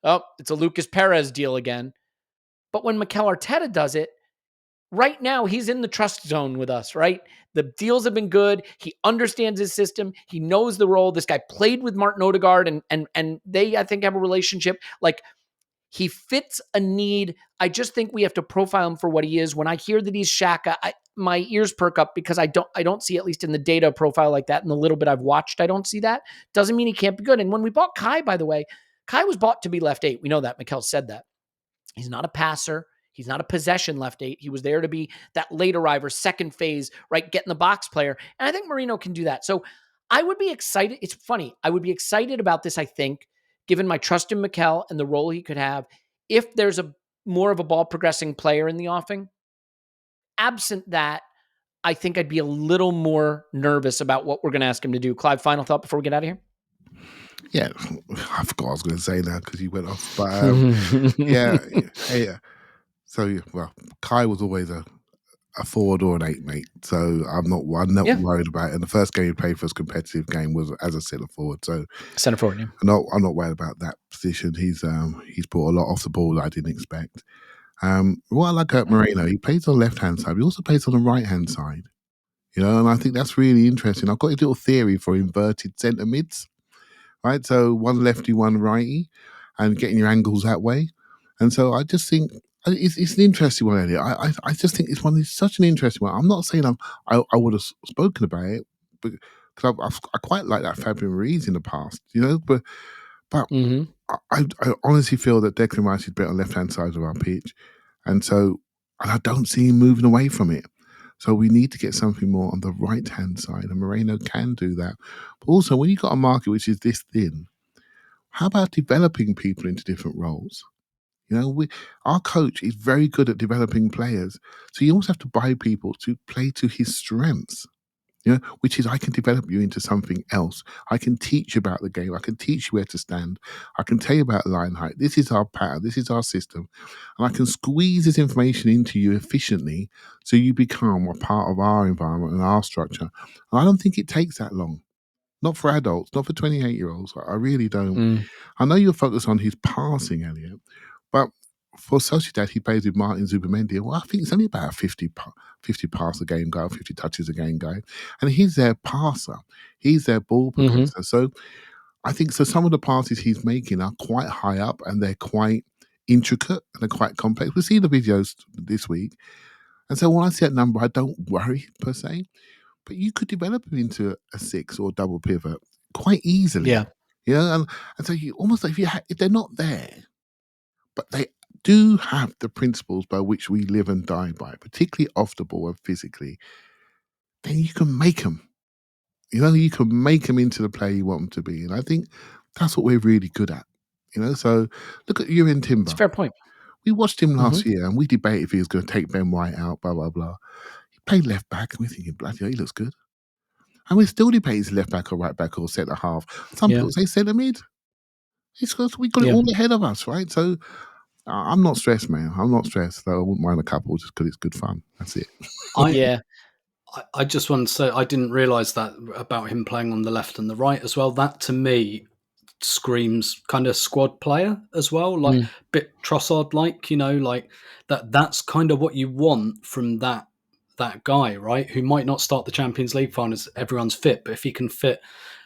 oh, it's a Lucas Perez deal again. But when Mikel Arteta does it, right now, he's in the trust zone with us, right? The deals have been good. He understands his system. He knows the role. This guy played with Martin Odegaard, and they, I think, have a relationship. Like, he fits a need. I just think we have to profile him for what he is. When I hear that he's Xhaka, my ears perk up because I don't see, at least in the data, profile like that. In the little bit I've watched, I don't see that. Doesn't mean he can't be good. And when we bought Kai, by the way, Kai was bought to be left 8. We know that. Mikel said that. He's not a passer. He's not a possession left 8. He was there to be that late arriver, second phase, right? Getting the box player. And I think Merino can do that. So I would be excited. It's funny. I would be excited about this, I think, given my trust in Mikel and the role he could have, if there's a more of a ball progressing player in the offing. Absent that, I think I'd be a little more nervous about what we're going to ask him to do. Clive, final thought before we get out of here? Yeah, I forgot I was going to say that because you went off. But yeah. So, well, Kai was always a forward or an 8, mate. So I'm not worried about it. And the first game he played for his competitive game was as a centre forward. So Centre forward, yeah. I'm not worried about that position. He's brought a lot off the ball that I didn't expect. What I like about Merino, he plays on the left-hand side. He also plays on the right-hand side. You know, and I think that's really interesting. I've got a little theory for inverted centre mids. Right, so one lefty, one righty, and getting your angles that way. And so I just think it's an interesting one, Elliot. I just think it's such an interesting one. I'm not saying I would have spoken about it, but because I quite like that Fabian Ruiz in the past, you know. But I honestly feel that Declan Rice is better on left hand side of our pitch, and I don't see him moving away from it. So we need to get something more on the right-hand side, and Moreno can do that. But also, when you've got a market which is this thin, how about developing people into different roles? You know, our coach is very good at developing players. So you also have to buy people to play to his strengths, you know, which is I can develop you into something else. I can teach you about the game. I can teach you where to stand. I can tell you about line height. This is our pattern. This is our system. And I can squeeze this information into you efficiently so you become a part of our environment and our structure. And I don't think it takes that long. Not for adults, not for 28-year-olds. I really don't. I know you're focused on his passing, Elliot, but for Sociedad, he plays with Martin Zubimendi. Well, I think it's only about a 50 pass a game guy, 50 touches a game guy. And he's their passer. He's their ball progressor. So I think some of the passes he's making are quite high up and they're quite intricate and they're quite complex. We'll see the videos this week. And so when I see that number, I don't worry per se. But you could develop him into a 6 or double pivot quite easily. Yeah. You know, and so you almost like if they're not there, but they do have the principles by which we live and die by, particularly off the ball and physically, then you can make them. You know, you can make them into the player you want them to be. And I think that's what we're really good at. You know, so look at you and Timber. It's a fair point. We watched him last year and we debated if he was going to take Ben White out, blah, blah, blah. He played left back and we're thinking, bloody hell, he looks good. And we're still debating left back or right back or centre half. Some people say centre mid. It's because we got it all ahead of us, right? So I'm not stressed, man. I'm not stressed. So I wouldn't mind a couple just because it's good fun. That's it. I just want to say I didn't realise that about him playing on the left and the right as well. That to me screams kind of squad player as well, like bit Trossard-like, you know, like that's kind of what you want from that guy, right? Who might not start the Champions League finals, everyone's fit, but if he can fit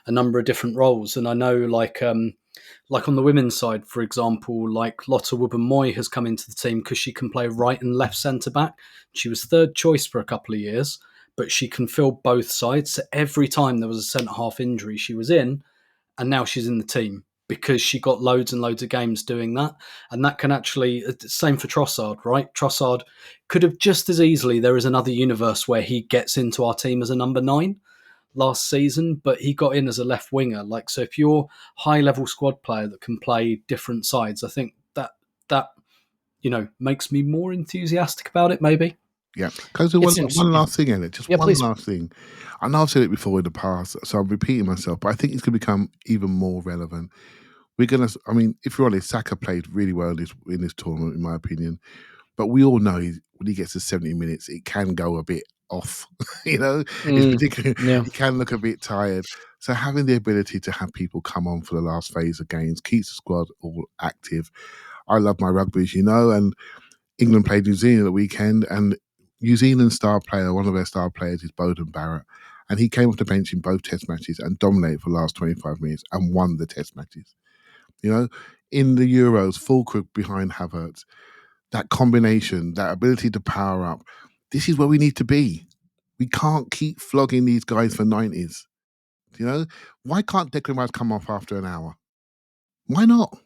a number of different roles. And I know like on the women's side, for example, like Lotte Wubben-Moy has come into the team because she can play right and left centre-back. She was third choice for a couple of years, but she can fill both sides. So every time there was a centre-half injury, she was in, and now she's in the team because she got loads and loads of games doing that. And that can actually, same for Trossard, right? Trossard could have just as easily, there is another universe where he gets into our team as a number 9. last season, but he got in as a left winger. Like, so if you're high level squad player that can play different sides, I think that makes me more enthusiastic about it. Maybe. Yeah. Can I do one last thing, Elliot? Just one please. last thing. I know I've said it before in the past, so I'm repeating myself, but I think it's going to become even more relevant. We're going to, if you're honest, Saka played really well in this tournament, in my opinion. But we all know when he gets to 70 minutes, it can go a bit off. It's particularly, he can look a bit tired. So having the ability to have people come on for the last phase of games keeps the squad all active. I love my rugby, as you know, and England played New Zealand at the weekend, and New Zealand's one of their star players is Bowden Barrett, and he came off the bench in both test matches and dominated for the last 25 minutes and won the test matches. In the Euros, Fulkrug behind Havertz, that combination, that ability to power up, this is where we need to be. We can't keep flogging these guys for 90s. Why can't Declan Rice come off after an hour? Why not?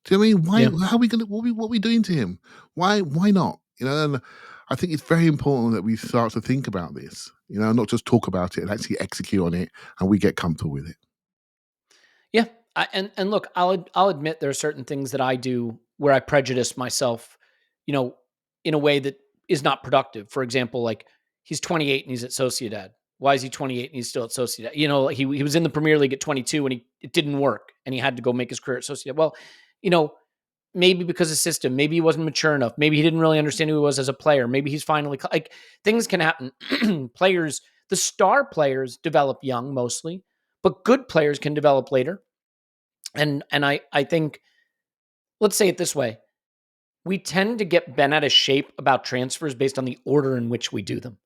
Do you know what I mean? Why? How are we going to? What are we doing to him? Why not? And I think it's very important that we start to think about this. Not just talk about it and actually execute on it, and we get comfortable with it. Yeah, and look, I'll admit there are certain things that I do where I prejudice myself, in a way that is not productive. For example, like he's 28 and he's at Sociedad. Why is he 28 and he's still at Sociedad? He was in the Premier League at 22 and it didn't work and he had to go make his career at Sociedad. Well, maybe because of system, maybe he wasn't mature enough. Maybe he didn't really understand who he was as a player. Maybe he's finally like things can happen. Players, the star players develop young mostly, but good players can develop later. And I think, let's say it this way. We tend to get bent out of shape about transfers based on the order in which we do them.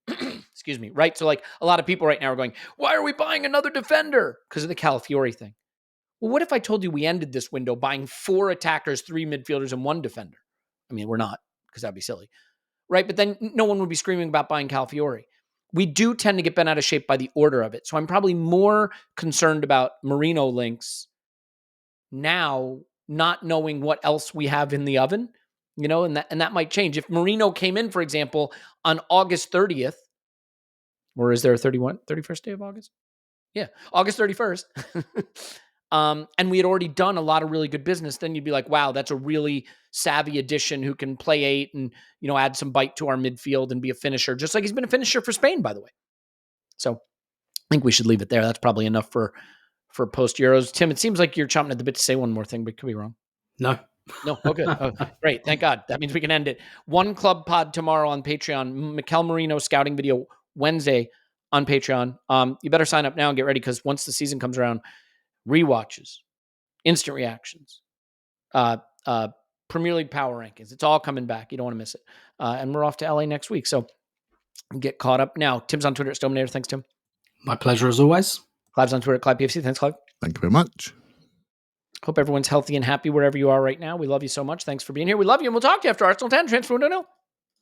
Excuse me, right? So like a lot of people right now are going, why are we buying another defender? Because of the Calafiori thing. Well, what if I told you we ended this window buying 4 attackers, 3 midfielders, and 1 defender? I mean, we're not, because that'd be silly, right? But then no one would be screaming about buying Calafiori. We do tend to get bent out of shape by the order of it. So I'm probably more concerned about Merino links now, not knowing what else we have in the oven, and that might change. If Merino came in, for example, on August 30th, or is there a 31st day of August? Yeah, August 31st. And we had already done a lot of really good business, then you'd be like, wow, that's a really savvy addition who can play 8 and, add some bite to our midfield and be a finisher, just like he's been a finisher for Spain, by the way. So I think we should leave it there. That's probably enough for post Euros. Tim, it seems like you're chomping at the bit to say one more thing, but could be wrong. No. Oh, good. Oh, great. Thank God. That means we can end it. One club pod tomorrow on Patreon. Mikel Merino scouting video Wednesday on Patreon. You better sign up now and get ready, because once the season comes around, rewatches, instant reactions, Premier League power rankings. It's all coming back. You don't want to miss it. And we're off to LA next week. So get caught up now. Tim's on Twitter at Stominator. Thanks, Tim. My pleasure as always. Clive's on Twitter at Clive PFC. Thanks, Clive. Thank you very much. Hope everyone's healthy and happy wherever you are right now. We love you so much. Thanks for being here. We love you, and we'll talk to you after Arsenal 10. Transfer window.